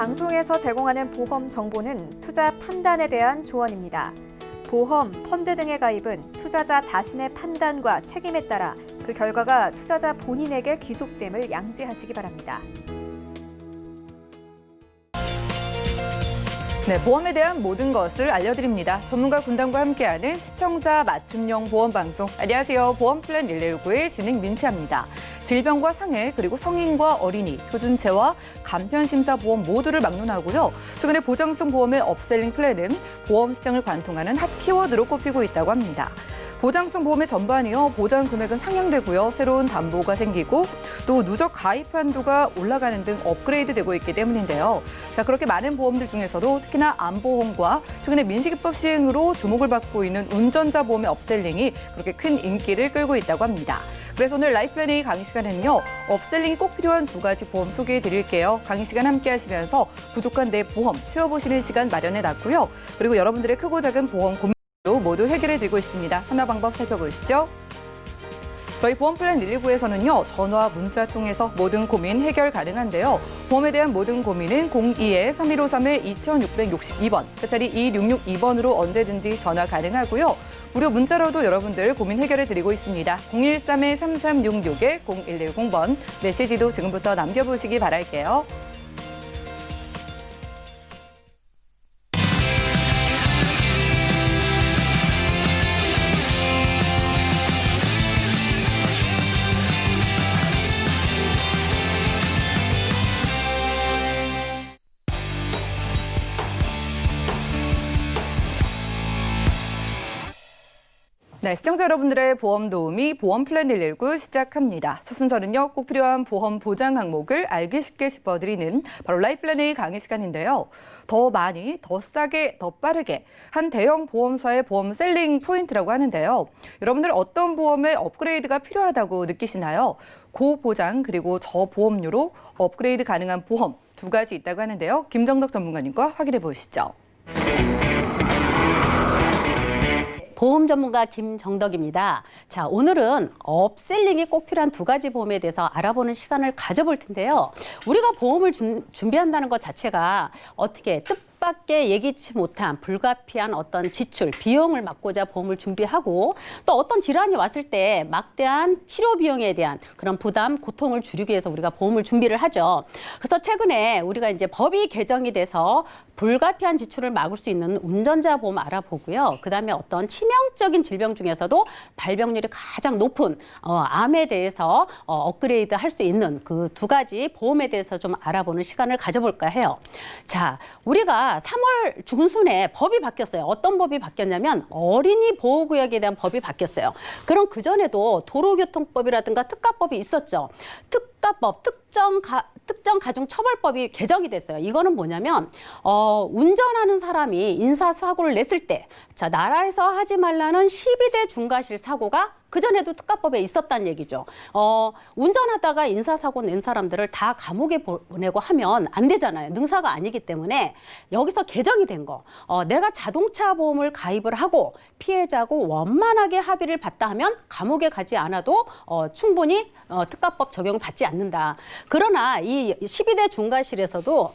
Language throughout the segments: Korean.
방송에서 제공하는 보험 정보는 투자 판단에 대한 조언입니다. 보험, 펀드 등의 가입은 투자자 자신의 판단과 책임에 따라 그 결과가 투자자 본인에게 귀속됨을 양지하시기 바랍니다. 네, 보험에 대한 모든 것을 알려드립니다. 전문가 군단과 함께하는 시청자 맞춤형 보험 방송. 안녕하세요. 보험플랜 119의 진행 민채합니다. 질병과 상해, 그리고 성인과 어린이, 표준체와 간편심사보험 모두를 막론하고요. 최근에 보장성 보험의 업셀링 플랜은 보험 시장을 관통하는 핫 키워드로 꼽히고 있다고 합니다. 보장성 보험의 전반이요. 보장 금액은 상향되고요. 새로운 담보가 생기고 또 누적 가입 한도가 올라가는 등 업그레이드되고 있기 때문인데요. 자, 그렇게 많은 보험들 중에서도 특히나 암보험과 최근에 민식이법 시행으로 주목을 받고 있는 운전자 보험의 업셀링이 그렇게 큰 인기를 끌고 있다고 합니다. 그래서 오늘 라이플랜 A 강의 시간에는요. 업셀링이 꼭 필요한 두 가지 보험 소개해 드릴게요. 강의 시간 함께 하시면서 부족한 내 보험 채워보시는 시간 마련해 놨고요. 그리고 여러분들의 크고 작은 보험 고민 모두 해결해 드리고 있습니다. 참여 방법 살펴보시죠. 저희 보험플랜 119에서는요. 전화, 문자 통해서 모든 고민 해결 가능한데요. 보험에 대한 모든 고민은 02-3153-2662번, 끝자리 2662번으로 언제든지 전화 가능하고요. 무료 문자로도 여러분들 고민 해결해 드리고 있습니다. 013-3366-0110번, 메시지도 지금부터 남겨보시기 바랄게요. 네, 시청자 여러분들의 보험 도우미 보험플랜 119 시작합니다. 첫 순서는요, 꼭 필요한 보험 보장 항목을 알기 쉽게 짚어드리는 바로 라이플랜 A 강의 시간인데요. 더 많이, 더 싸게, 더 빠르게 한 대형 보험사의 보험 셀링 포인트라고 하는데요. 여러분들 어떤 보험의 업그레이드가 필요하다고 느끼시나요? 고보장 그리고 저보험료로 업그레이드 가능한 보험 두 가지 있다고 하는데요. 김정덕 전문가님과 확인해 보시죠. 보험 전문가 김정덕입니다. 자, 오늘은 업셀링이 꼭 필요한 두 가지 보험에 대해서 알아보는 시간을 가져볼 텐데요. 우리가 보험을 준비한다는 것 자체가 어떻게 뜻밖의 예기치 못한 불가피한 어떤 지출, 비용을 막고자 보험을 준비하고 또 어떤 질환이 왔을 때 막대한 치료 비용에 대한 그런 부담, 고통을 줄이기 위해서 우리가 보험을 준비를 하죠. 그래서 최근에 우리가 이제 법이 개정이 돼서 불가피한 지출을 막을 수 있는 운전자 보험 알아보고요. 그다음에 어떤 치명적인 질병 중에서도 발병률이 가장 높은 암에 대해서 업그레이드 할 수 있는 그 두 가지 보험에 대해서 좀 알아보는 시간을 가져볼까 해요. 자, 우리가 3월 중순에 법이 바뀌었어요. 어떤 법이 바뀌었냐면 어린이 보호구역에 대한 법이 바뀌었어요. 그럼 그전에도 도로교통법이라든가 특가법이 있었죠. 특가법, 특정가중처벌법이 개정이 됐어요. 이거는 뭐냐면 운전하는 사람이 인사사고를 냈을 때 자, 나라에서 하지 말라는 12대 중과실 사고가 그전에도 특가법에 있었다는 얘기죠. 운전하다가 인사사고 낸 사람들을 다 감옥에 보내고 하면 안 되잖아요. 능사가 아니기 때문에 여기서 개정이 된 거. 내가 자동차 보험을 가입을 하고 피해자고 원만하게 합의를 봤다 하면 감옥에 가지 않아도 충분히 특가법 적용받지 않는다. 그러나 이 12대 중과실에서도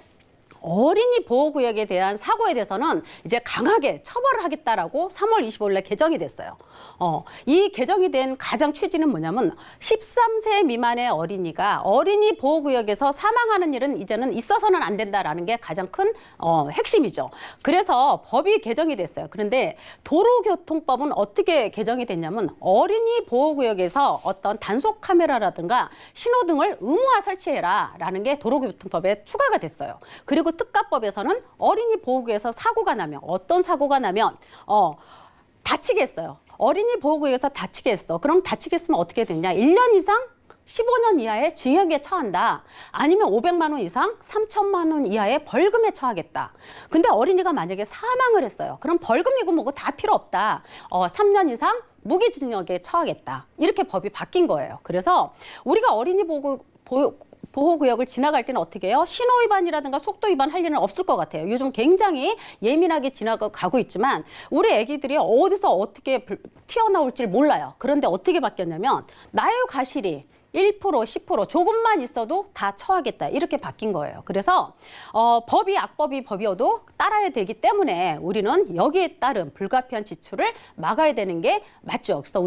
어린이 보호구역에 대한 사고에 대해서는 이제 강하게 처벌을 하겠다라고 3월 25일에 개정이 됐어요. 이 개정이 된 가장 취지는 뭐냐면 13세 미만의 어린이가 어린이 보호구역에서 사망하는 일은 이제는 있어서는 안 된다라는 게 가장 큰 핵심이죠. 그래서 법이 개정이 됐어요. 그런데 도로교통법은 어떻게 개정이 됐냐면 어린이 보호구역에서 어떤 단속 카메라라든가 신호등을 의무화 설치해라라는 게 도로교통법에 추가가 됐어요. 그리고 특가법에서는 어린이 보호구역에서 사고가 나면 어떤 사고가 나면 다치게 했어요. 어린이 보호구역에서 다치게 했어. 그럼 다치게 했으면 어떻게 되냐? 1년 이상 15년 이하의 징역에 처한다. 아니면 500만 원 이상 3천만 원 이하의 벌금에 처하겠다. 근데 어린이가 만약에 사망을 했어요. 그럼 벌금이고 뭐고 다 필요 없다. 3년 이상 무기징역에 처하겠다. 이렇게 법이 바뀐 거예요. 그래서 우리가 어린이 보호구역을 지나갈 때는 어떻게 해요? 신호 위반이라든가 속도 위반 할 일은 없을 것 같아요. 요즘 굉장히 예민하게 지나가고 있지만 우리 애기들이 어디서 어떻게 튀어나올지 몰라요. 그런데 어떻게 바뀌었냐면 나의 가실이 1%, 10% 조금만 있어도 다 처하겠다 이렇게 바뀐 거예요. 그래서 법이 악법이 법이어도 따라야 되기 때문에 우리는 여기에 따른 불가피한 지출을 막아야 되는 게 맞죠. 그래서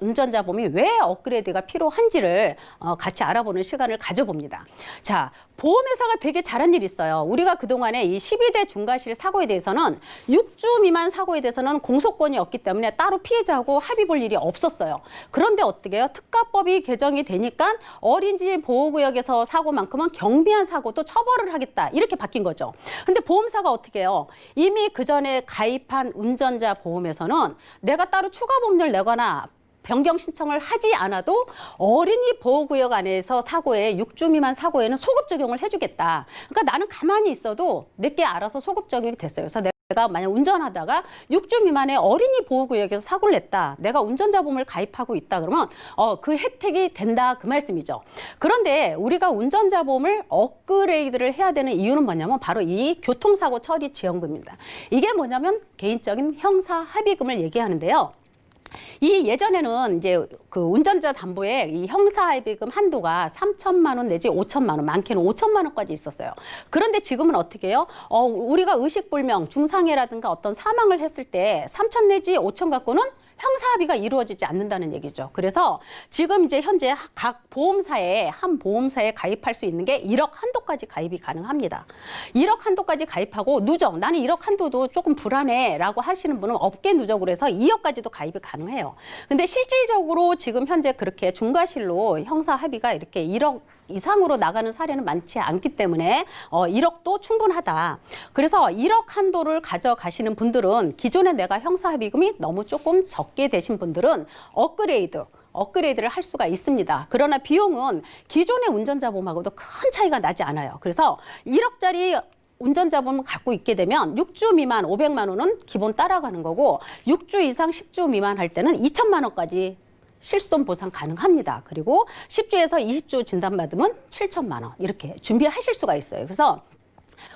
운전자 보험이 왜 업그레이드가 필요한지를 같이 알아보는 시간을 가져봅니다. 자, 보험회사가 되게 잘한 일이 있어요. 우리가 그동안에 이 12대 중과실 사고에 대해서는 6주 미만 사고에 대해서는 공소권이 없기 때문에 따로 피해자하고 합의 볼 일이 없었어요. 그런데 어떻게 해요? 특가법이 개정이 되니까 어린이집 보호구역에서 사고만큼은 경미한 사고도 처벌을 하겠다. 이렇게 바뀐 거죠. 근데 보험사가 어떻게 해요? 이미 그전에 가입한 운전자 보험에서는 내가 따로 추가 보험료를 내거나 변경 신청을 하지 않아도 어린이 보호구역 안에서 사고에 6주 미만 사고에는 소급 적용을 해주겠다. 그러니까 나는 가만히 있어도 내게 알아서 소급 적용이 됐어요. 그래서 내가 만약 운전하다가 6주 미만의 어린이 보호구역에서 사고를 냈다. 내가 운전자 보험을 가입하고 있다. 그러면 그 혜택이 된다. 그 말씀이죠. 그런데 우리가 운전자 보험을 업그레이드를 해야 되는 이유는 뭐냐면 바로 이 교통사고 처리 지원금입니다. 이게 뭐냐면 개인적인 형사 합의금을 얘기하는데요. 이 예전에는 이제 그 운전자 담보에 이 형사합의금 한도가 3천만 원 내지 5천만 원, 많게는 5천만 원까지 있었어요. 그런데 지금은 어떻게 해요? 우리가 의식불명, 중상해라든가 어떤 사망을 했을 때 3천 내지 5천 갖고는 형사합의가 이루어지지 않는다는 얘기죠. 그래서 지금 이제 현재 각 보험사에 한 보험사에 가입할 수 있는 게 1억 한도까지 가입이 가능합니다. 1억 한도까지 가입하고 누적, 나는 1억 한도도 조금 불안해라고 하시는 분은 업계 누적으로 해서 2억까지도 가입이 가능해요. 근데 실질적으로 지금 현재 그렇게 중과실로 형사합의가 이렇게 1억 이상으로 나가는 사례는 많지 않기 때문에 1억도 충분하다. 그래서 1억 한도를 가져가시는 분들은 기존에 내가 형사합의금이 너무 조금 적게 되신 분들은 업그레이드를 할 수가 있습니다. 그러나 비용은 기존의 운전자 보험하고도 큰 차이가 나지 않아요. 그래서 1억짜리 운전자 보험을 갖고 있게 되면 6주 미만 500만 원은 기본 따라가는 거고 6주 이상 10주 미만 할 때는 2천만 원까지 실손 보상 가능합니다. 그리고 10주에서 20주 진단받으면 7천만 원 이렇게 준비하실 수가 있어요. 그래서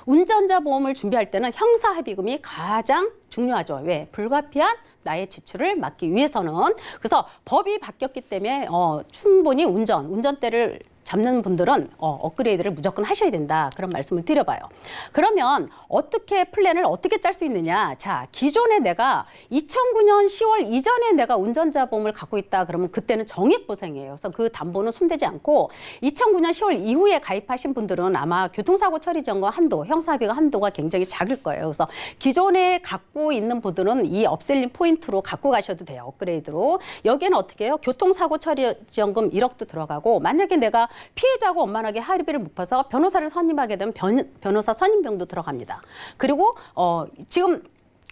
운전자 보험을 준비할 때는 형사합의금이 가장 중요하죠. 왜? 불가피한 나의 지출을 막기 위해서는. 그래서 법이 바뀌었기 때문에 충분히 운전대를 잡는 분들은 업그레이드를 무조건 하셔야 된다. 그런 말씀을 드려봐요. 그러면 플랜을 어떻게 짤 수 있느냐. 자, 기존에 내가 2009년 10월 이전에 내가 운전자 보험을 갖고 있다. 그러면 그때는 정액보상이에요. 그래서 그 담보는 손대지 않고 2009년 10월 이후에 가입하신 분들은 아마 교통사고 처리 지원금 한도, 형사합의가 한도가 굉장히 작을 거예요. 그래서 기존에 갖고 있는 분들은 이 업셀링 포인트로 갖고 가셔도 돼요. 업그레이드로. 여기에는 어떻게 해요? 교통사고 처리 지원금 1억도 들어가고 만약에 내가 피해자하고 원만하게 합의를 못 봐서 변호사를 선임하게 되면 변호사 선임비용도 들어갑니다. 그리고 지금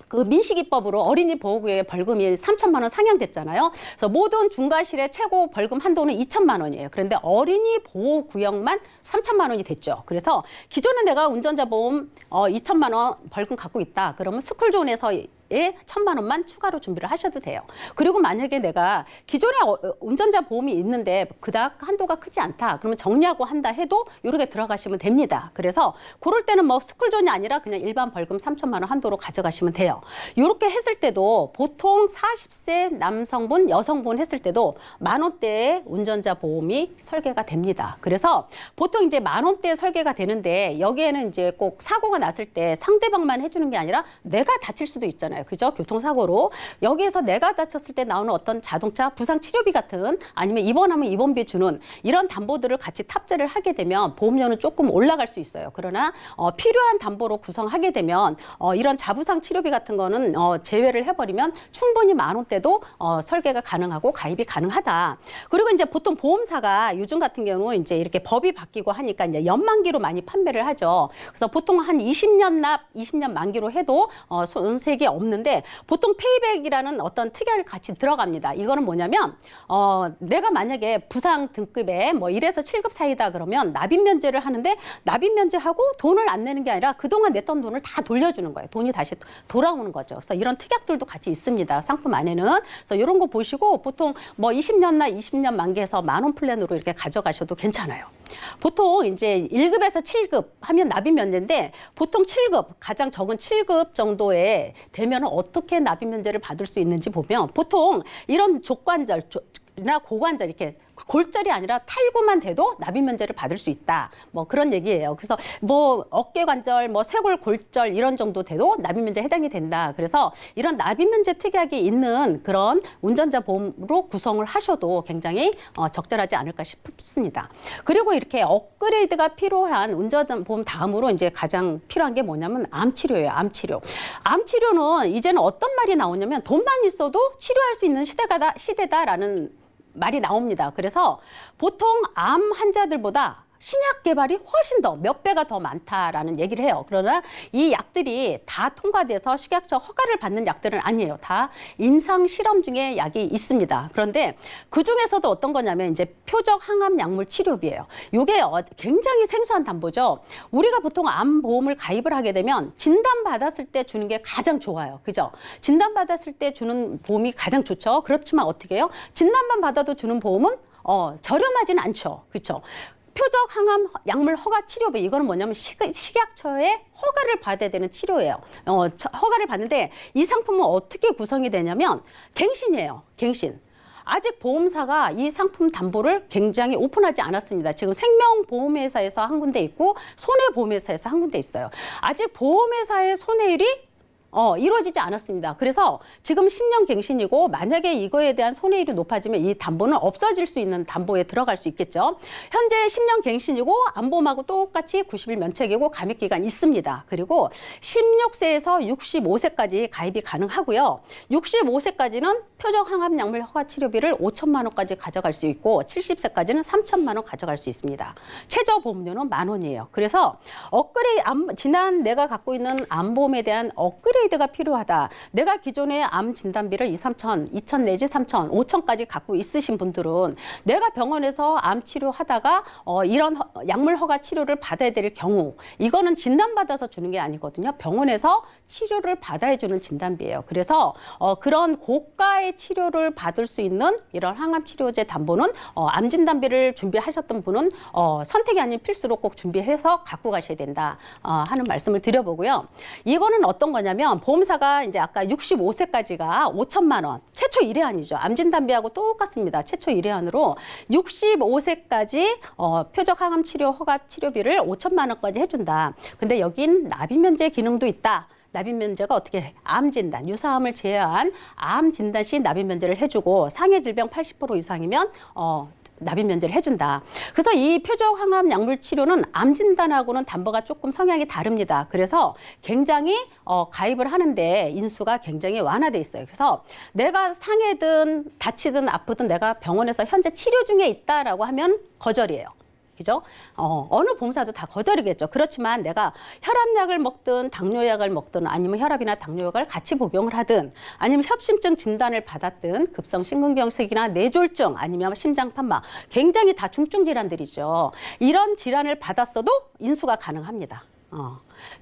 그 민식이법으로 어린이 보호구역의 벌금이 3천만 원 상향됐잖아요. 그래서 모든 중과실의 최고 벌금 한도는 2천만 원이에요. 그런데 어린이 보호구역만 3천만 원이 됐죠. 그래서 기존에 내가 운전자 보험 2천만 원 벌금 갖고 있다. 그러면 스쿨존에서 1,000만 원만 추가로 준비를 하셔도 돼요. 그리고 만약에 내가 기존에 운전자 보험이 있는데 그닥 한도가 크지 않다. 그러면 정리하고 한다 해도 이렇게 들어가시면 됩니다. 그래서 그럴 때는 뭐 스쿨존이 아니라 그냥 일반 벌금 3천만 원 한도로 가져가시면 돼요. 이렇게 했을 때도 보통 40세 남성분, 여성분 했을 때도 10,000원대의 운전자 보험이 설계가 됩니다. 그래서 보통 이제 10,000원대 설계가 되는데 여기에는 이제 꼭 사고가 났을 때 상대방만 해주는 게 아니라 내가 다칠 수도 있잖아요. 그죠? 교통사고로. 여기에서 내가 다쳤을 때 나오는 어떤 자동차 부상 치료비 같은 아니면 입원하면 입원비 주는 이런 담보들을 같이 탑재를 하게 되면 보험료는 조금 올라갈 수 있어요. 그러나 필요한 담보로 구성하게 되면 이런 자부상 치료비 같은 거는 제외를 해버리면 충분히 10,000원대도 설계가 가능하고 가입이 가능하다. 그리고 이제 보통 보험사가 요즘 같은 경우 이제 이렇게 법이 바뀌고 하니까 이제 연만기로 많이 판매를 하죠. 그래서 보통 한 20년 납, 20년 만기로 해도 손색이 없는데 보통 페이백이라는 어떤 특약을 같이 들어갑니다. 이거는 뭐냐면 내가 만약에 부상 등급에 뭐 1에서 7급 사이다 그러면 납입 면제를 하는데 납입 면제하고 돈을 안 내는 게 아니라 그동안 냈던 돈을 다 돌려주는 거예요. 돈이 다시 돌아오는 거죠. 그래서 이런 특약들도 같이 있습니다. 상품 안에는. 그래서 이런 거 보시고 보통 뭐 20년나 20년 만기해서 10,000원 플랜으로 이렇게 가져가셔도 괜찮아요. 보통 이제 1급에서 7급 하면 납입 면제인데 보통 7급, 가장 적은 7급 정도에 되면 어떻게 납입 면제를 받을 수 있는지 보면 보통 이런 족관절, 나 고관절 이렇게 골절이 아니라 탈구만 돼도 납입 면제를 받을 수 있다. 뭐 그런 얘기예요. 그래서 뭐 어깨 관절, 뭐 쇄골 골절 이런 정도 돼도 납입 면제 해당이 된다. 그래서 이런 납입 면제 특약이 있는 그런 운전자 보험으로 구성을 하셔도 굉장히 적절하지 않을까 싶습니다. 그리고 이렇게 업그레이드가 필요한 운전자 보험 다음으로 이제 가장 필요한 게 뭐냐면 암 치료예요. 암 치료. 암 치료는 이제는 어떤 말이 나오냐면 돈만 있어도 치료할 수 있는 시대다라는 말이 나옵니다. 그래서 보통 암 환자들보다 신약 개발이 훨씬 더 몇 배가 더 많다라는 얘기를 해요. 그러나 이 약들이 다 통과돼서 식약처 허가를 받는 약들은 아니에요. 다 임상 실험 중에 약이 있습니다. 그런데 그 중에서도 어떤 거냐면 이제 표적 항암 약물 치료비예요. 이게 굉장히 생소한 담보죠. 우리가 보통 암 보험을 가입을 하게 되면 진단 받았을 때 주는 게 가장 좋아요. 그죠? 진단 받았을 때 주는 보험이 가장 좋죠. 그렇지만 어떻게 해요? 진단만 받아도 주는 보험은 저렴하진 않죠. 그렇죠? 표적 항암 약물 허가 치료비 이거는 뭐냐면 식약처의 허가를 받아야 되는 치료예요. 허가를 받는데 이 상품은 어떻게 구성이 되냐면 갱신이에요. 갱신. 아직 보험사가 이 상품 담보를 굉장히 오픈하지 않았습니다. 지금 생명보험회사에서 한 군데 있고 손해보험회사에서 한 군데 있어요. 아직 보험회사의 손해율이 이루어지지 않았습니다. 그래서 지금 10년 갱신이고 만약에 이거에 대한 손해율이 높아지면 이 담보는 없어질 수 있는 담보에 들어갈 수 있겠죠. 현재 10년 갱신이고 암보험하고 똑같이 90일 면책이고 감액기간 있습니다. 그리고 16세에서 65세까지 가입이 가능하고요. 65세까지는 표적 항암 약물 허가 치료비를 5천만 원까지 가져갈 수 있고 70세까지는 3천만 원 가져갈 수 있습니다. 최저 보험료는 10,000원이에요. 그래서 지난 내가 갖고 있는 암보험에 대한 업그레이드가 필요하다. 내가 기존의 암 진단비를 2천 내지 3천, 5천까지 갖고 있으신 분들은 내가 병원에서 암 치료하다가 이런 약물 허가 치료를 받아야 될 경우 이거는 진단받아서 주는 게 아니거든요. 병원에서 치료를 받아야 주는 진단비예요. 그래서 그런 고가의 치료를 받을 수 있는 이런 항암 치료제 담보는 암 진단비를 준비하셨던 분은 선택이 아닌 필수로 꼭 준비해서 갖고 가셔야 된다 하는 말씀을 드려보고요. 이거는 어떤 거냐면 보험사가 이제 아까 65세까지가 5천만 원 최초 1회안이죠. 암 진단비하고 똑같습니다. 최초 1회안으로 65세까지 표적 항암 치료 허가 치료비를 5천만 원까지 해준다. 근데 여긴 납입 면제 기능도 있다. 납입 면제가 어떻게 해? 암 진단, 유사암을 제외한 암 진단 시 납입 면제를 해주고 상해 질병 80% 이상이면 납입 면제를 해준다. 그래서 이 표적 항암 약물 치료는 암 진단하고는 담보가 조금 성향이 다릅니다. 그래서 굉장히 가입을 하는데 인수가 굉장히 완화돼 있어요. 그래서 내가 상해든 다치든 아프든 내가 병원에서 현재 치료 중에 있다라고 하면 거절이에요. 그죠? 어느 보험사도 다 거절이겠죠. 그렇지만 내가 혈압약을 먹든 당뇨약을 먹든 아니면 혈압이나 당뇨약을 같이 복용을 하든 아니면 협심증 진단을 받았든 급성심근경색이나 뇌졸중 아니면 심장판막 굉장히 다 중증 질환들이죠. 이런 질환을 받았어도 인수가 가능합니다.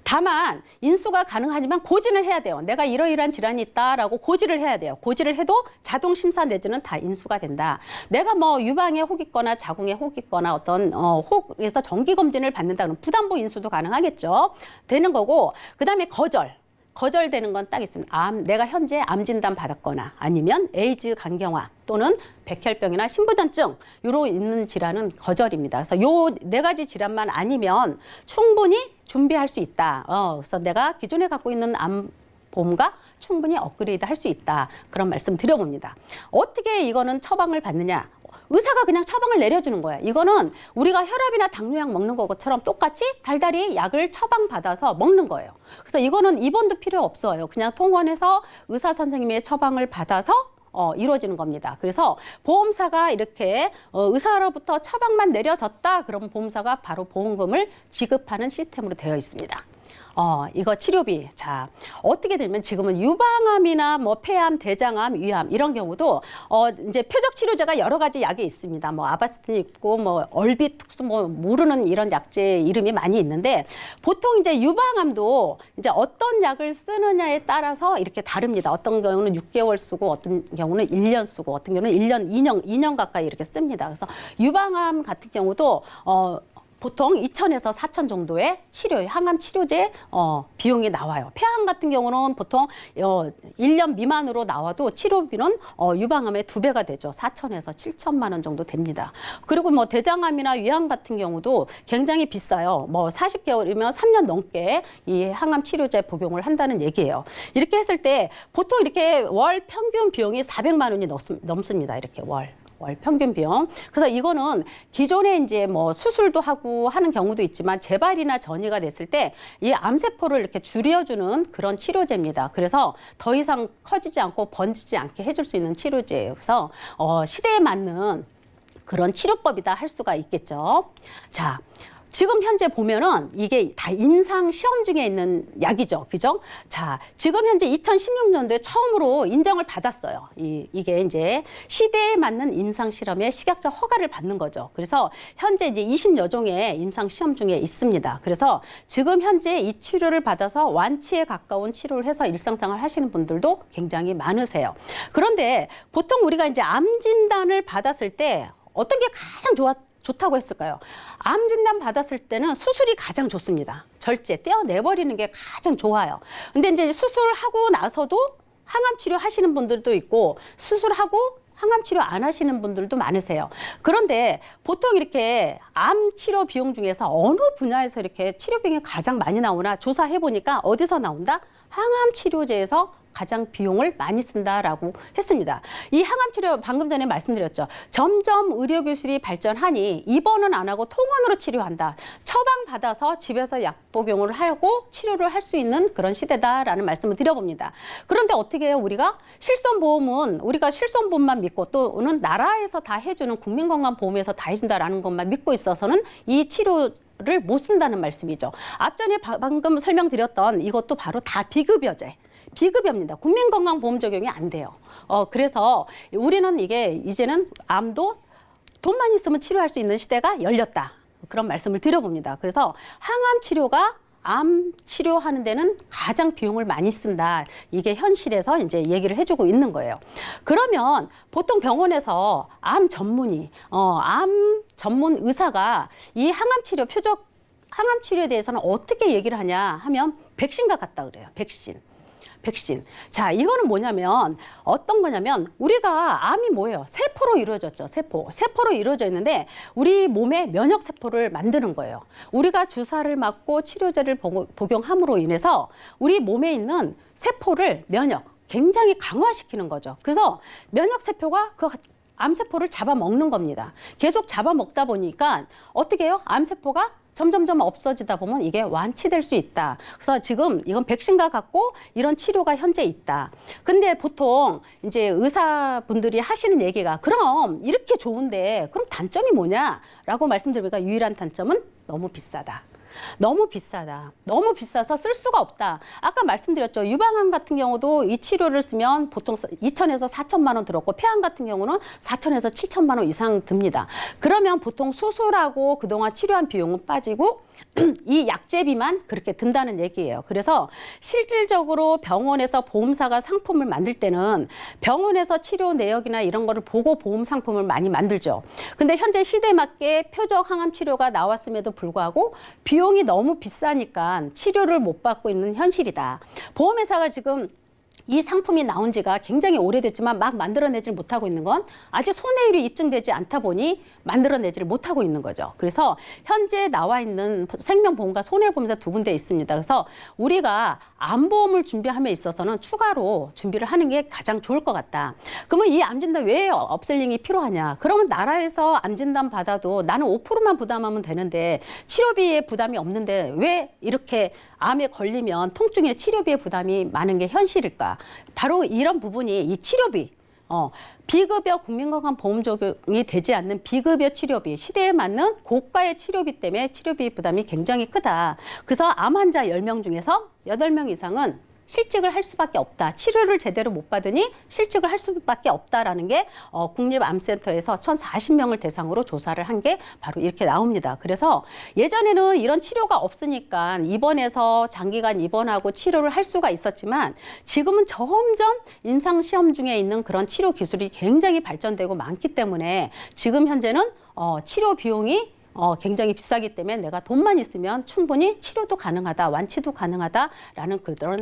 다만 인수가 가능하지만 고지는 해야 돼요. 내가 이러이러한 질환이 있다라고 고지를 해야 돼요. 고지를 해도 자동 심사 내지는 다 인수가 된다. 내가 뭐 유방에 혹 있거나 자궁에 혹 있거나 어떤 혹에서 정기 검진을 받는다 그러면 부담보 인수도 가능하겠죠. 되는 거고 그다음에 거절되는 건 딱 있습니다. 내가 현재 암 진단 받았거나 아니면 에이즈 간경화 또는 백혈병이나 신부전증 요로 있는 질환은 거절입니다. 그래서 요 네 가지 질환만 아니면 충분히 준비할 수 있다. 그래서 내가 기존에 갖고 있는 암 보험과 충분히 업그레이드 할 수 있다. 그런 말씀 드려봅니다. 어떻게 이거는 처방을 받느냐? 의사가 그냥 처방을 내려주는 거예요. 이거는 우리가 혈압이나 당뇨약 먹는 것처럼 똑같이 달달이 약을 처방받아서 먹는 거예요. 그래서 이거는 입원도 필요 없어요. 그냥 통원해서 의사 선생님의 처방을 받아서 이루어지는 겁니다. 그래서 보험사가 이렇게 의사로부터 처방만 내려졌다 그러면 보험사가 바로 보험금을 지급하는 시스템으로 되어 있습니다. 이거 치료비. 자, 어떻게 되면 지금은 유방암이나 뭐 폐암, 대장암, 위암 이런 경우도 이제 표적 치료제가 여러 가지 약이 있습니다. 뭐 아바스틴 있고 뭐 얼비툭스 뭐 모르는 이런 약제 이름이 많이 있는데 보통 이제 유방암도 이제 어떤 약을 쓰느냐에 따라서 이렇게 다릅니다. 어떤 경우는 6개월 쓰고 어떤 경우는 1년 쓰고 어떤 경우는 1년, 2년 가까이 이렇게 씁니다. 그래서 유방암 같은 경우도 보통 2천에서 4천 정도의 치료, 항암 치료제 비용이 나와요. 폐암 같은 경우는 보통 1년 미만으로 나와도 치료비는 유방암의 2배가 되죠. 4천에서 7천만 원 정도 됩니다. 그리고 뭐 대장암이나 위암 같은 경우도 굉장히 비싸요. 뭐 40개월이면 3년 넘게 이 항암 치료제 복용을 한다는 얘기예요. 이렇게 했을 때 보통 이렇게 월 평균 비용이 400만 원이 넘습니다. 이렇게 월 평균 비용. 그래서 이거는 기존에 이제 뭐 수술도 하고 하는 경우도 있지만 재발이나 전이가 됐을 때 이 암세포를 이렇게 줄여주는 그런 치료제입니다. 그래서 더 이상 커지지 않고 번지지 않게 해줄 수 있는 치료제예요. 그래서 시대에 맞는 그런 치료법이다 할 수가 있겠죠. 자. 지금 현재 보면은 이게 다 임상 시험 중에 있는 약이죠. 그죠? 자, 지금 현재 2016년도에 처음으로 인정을 받았어요. 이게 이제 시대에 맞는 임상 실험의 식약처 허가를 받는 거죠. 그래서 현재 이제 20여 종의 임상 시험 중에 있습니다. 그래서 지금 현재 이 치료를 받아서 완치에 가까운 치료를 해서 일상생활 하시는 분들도 굉장히 많으세요. 그런데 보통 우리가 이제 암 진단을 받았을 때 어떤 게 가장 좋다고 했을까요? 암 진단 받았을 때는 수술이 가장 좋습니다. 절제, 떼어내버리는 게 가장 좋아요. 근데 이제 수술하고 나서도 항암 치료 하시는 분들도 있고 수술하고 항암 치료 안 하시는 분들도 많으세요. 그런데 보통 이렇게 암 치료 비용 중에서 어느 분야에서 이렇게 치료 비용이 가장 많이 나오나 조사해 보니까 어디서 나온다? 항암 치료제에서 가장 비용을 많이 쓴다라고 했습니다. 이 항암 치료 방금 전에 말씀드렸죠. 점점 의료기술이 발전하니 입원은 안 하고 통원으로 치료한다. 처방받아서 집에서 약 복용을 하고 치료를 할 수 있는 그런 시대다라는 말씀을 드려봅니다. 그런데 어떻게 해요? 우리가 실손보험은 우리가 실손보험만 믿고 또는 나라에서 다 해주는 국민건강보험에서 다 해준다라는 것만 믿고 있어서는 이 치료를 못 쓴다는 말씀이죠. 앞전에 방금 설명드렸던 이것도 바로 다 비급여제. 비급여입니다. 국민건강보험 적용이 안 돼요. 그래서 우리는 이게 이제는 암도 돈만 있으면 치료할 수 있는 시대가 열렸다. 그런 말씀을 드려봅니다. 그래서 항암 치료가 암 치료하는 데는 가장 비용을 많이 쓴다. 이게 현실에서 이제 얘기를 해주고 있는 거예요. 그러면 보통 병원에서 암 전문의, 암 전문 의사가 이 항암 치료, 표적 항암 치료에 대해서는 어떻게 얘기를 하냐 하면 백신과 같다 그래요. 백신. 자, 이거는 뭐냐면 어떤 거냐면 우리가 암이 뭐예요? 세포로 이루어졌죠. 세포로 이루어져 있는데 우리 몸에 면역 세포를 만드는 거예요. 우리가 주사를 맞고 치료제를 복용함으로 인해서 우리 몸에 있는 세포를 굉장히 강화시키는 거죠. 그래서 면역 세포가 그 암세포를 잡아먹는 겁니다. 계속 잡아먹다 보니까 어떻게 해요? 암세포가 점점점 없어지다 보면 이게 완치될 수 있다. 그래서 지금 이건 백신과 같고 이런 치료가 현재 있다. 근데 보통 이제 의사분들이 하시는 얘기가 그럼 이렇게 좋은데 그럼 단점이 뭐냐라고 말씀드리니까 유일한 단점은 너무 비싸다. 너무 비싸서 쓸 수가 없다. 아까 말씀드렸죠. 유방암 같은 경우도 이 치료를 쓰면 보통 2천에서 4천만 원 들었고 폐암 같은 경우는 4천에서 7천만 원 이상 듭니다. 그러면 보통 수술하고 그동안 치료한 비용은 빠지고 이 약제비만 그렇게 든다는 얘기예요. 그래서 실질적으로 병원에서 보험사가 상품을 만들 때는 병원에서 치료 내역이나 이런 거를 보고 보험 상품을 많이 만들죠. 근데 현재 시대에 맞게 표적 항암 치료가 나왔음에도 불구하고 비용이 너무 비싸니까 치료를 못 받고 있는 현실이다. 보험회사가 지금 이 상품이 나온 지가 굉장히 오래됐지만 막 만들어내질 못하고 있는 건 아직 손해율이 입증되지 않다 보니 만들어내지를 못하고 있는 거죠. 그래서 현재 나와 있는 생명보험과 손해보험사 두 군데 있습니다. 그래서 우리가 암보험을 준비함에 있어서는 추가로 준비를 하는 게 가장 좋을 것 같다. 그러면 이 암진단 왜 업셀링이 필요하냐? 그러면 나라에서 암진단 받아도 나는 5%만 부담하면 되는데 치료비에 부담이 없는데 왜 이렇게 암에 걸리면 통증에 치료비의 부담이 많은 게 현실일까? 바로 이런 부분이 이 치료비, 비급여 국민건강보험 적용이 되지 않는 비급여 치료비, 시대에 맞는 고가의 치료비 때문에 치료비 부담이 굉장히 크다. 그래서 암 환자 10명 중에서 8명 이상은 실직을 할 수밖에 없다. 치료를 제대로 못 받으니 실직을 할 수밖에 없다라는 게 국립암센터에서 1,040명을 대상으로 조사를 한 게 바로 이렇게 나옵니다. 그래서 예전에는 이런 치료가 없으니까 입원해서 장기간 입원하고 치료를 할 수가 있었지만 지금은 점점 임상시험 중에 있는 그런 치료 기술이 굉장히 발전되고 많기 때문에 지금 현재는 치료 비용이 굉장히 비싸기 때문에 내가 돈만 있으면 충분히 치료도 가능하다, 완치도 가능하다라는 그런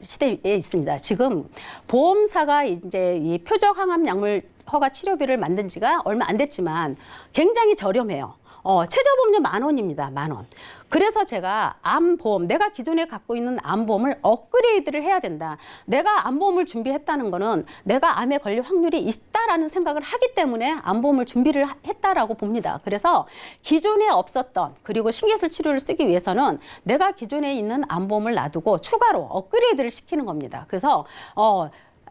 시대에 있습니다. 지금 보험사가 이제 이 표적 항암 약물 허가 치료비를 만든 지가 얼마 안 됐지만 굉장히 저렴해요. 최저보험료 10,000원입니다. 10,000원. 그래서 제가 암보험, 내가 기존에 갖고 있는 암보험을 업그레이드를 해야 된다. 내가 암보험을 준비했다는 거는 내가 암에 걸릴 확률이 있다라는 생각을 하기 때문에 암보험을 준비를 했다라고 봅니다. 그래서 기존에 없었던 그리고 신경술 치료를 쓰기 위해서는 내가 기존에 있는 암보험을 놔두고 추가로 업그레이드를 시키는 겁니다. 그래서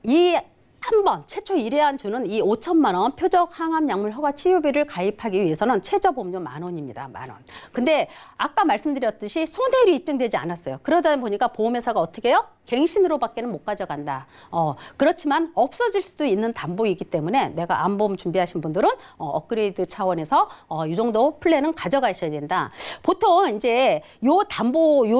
이 한 번 최초 1회안 주는 이 5천만 원 표적 항암 약물 허가 치료비를 가입하기 위해서는 최저보험료 10,000원입니다. 10,000원. 근데 아까 말씀드렸듯이 손해율이 입증되지 않았어요. 그러다 보니까 보험회사가 어떻게 해요? 갱신으로밖에는 못 가져간다. 그렇지만 없어질 수도 있는 담보이기 때문에 내가 암보험 준비하신 분들은 업그레이드 차원에서 이 정도 플랜은 가져가셔야 된다. 보통 이제 요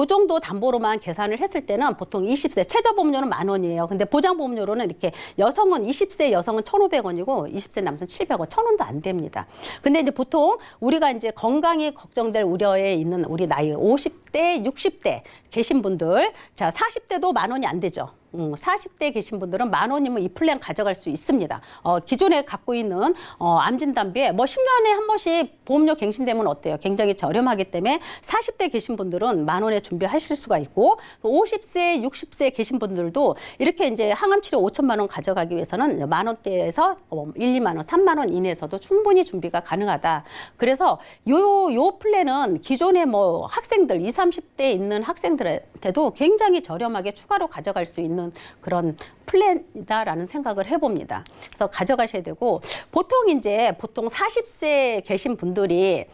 정도 담보로만 계산을 했을 때는 보통 20세 최저보험료는 10,000원이에요. 근데 보장보험료로는 이렇게 여성은 20세 여성은 1,500원이고 20세 남성 700원, 1,000원도 안 됩니다. 근데 이제 보통 우리가 이제 건강이 걱정될 우려에 있는 우리 나이 50대, 60대 계신 분들, 자 40대도 10,000원이 안 되죠. 40대 계신 분들은 10,000원이면 이 플랜 가져갈 수 있습니다. 기존에 갖고 있는 암진단비에 뭐 10년에 한 번씩 보험료 갱신되면 어때요? 굉장히 저렴하기 때문에 40대 계신 분들은 10,000원에 준비하실 수가 있고 50세, 60세 계신 분들도 이렇게 이제 항암치료 5천만 원 가져가기 위해서는 10,000원대에서 1, 2만 원, 3만 원 이내에서도 충분히 준비가 가능하다. 그래서 요 플랜은 기존에 뭐 학생들 20, 30대 있는 학생들한테도 굉장히 저렴하게 추가로 가져갈 수 있는 그런 플랜이다라는 생각을 해봅니다. 그래서 가져가셔야 되고 보통 40세 계신 분들이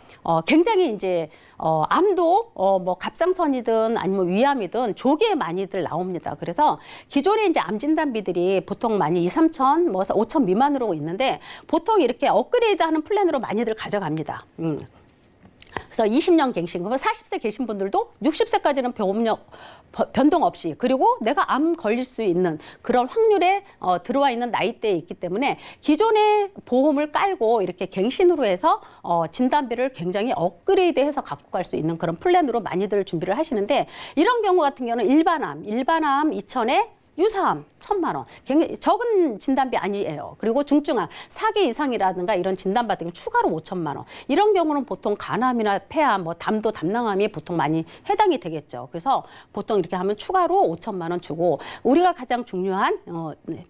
굉장히 이제 암도 뭐 갑상선이든 아니면 위암이든 조기에 많이들 나옵니다. 그래서 기존에 이제 암 진단비들이 보통 많이 2, 3천, 뭐 5천 미만으로 있는데 보통 이렇게 업그레이드하는 플랜으로 많이들 가져갑니다. 그래서 20년 갱신, 그러면 40세 계신 분들도 60세까지는 보험료 변동 없이, 그리고 내가 암 걸릴 수 있는 그런 확률에 들어와 있는 나이대에 있기 때문에 기존의 보험을 깔고 이렇게 갱신으로 해서 진단비를 굉장히 업그레이드해서 갖고 갈 수 있는 그런 플랜으로 많이들 준비를 하시는데, 이런 경우 같은 경우는 일반암 2,000에 유사암 1,000만 원. 굉장히 적은 진단비 아니에요. 그리고 중증암 4기 이상이라든가 이런 진단 받은 게 추가로 5천만 원. 이런 경우는 보통 간암이나 폐암, 뭐 담도 담낭암이 보통 많이 해당이 되겠죠. 그래서 보통 이렇게 하면 추가로 5천만 원 주고, 우리가 가장 중요한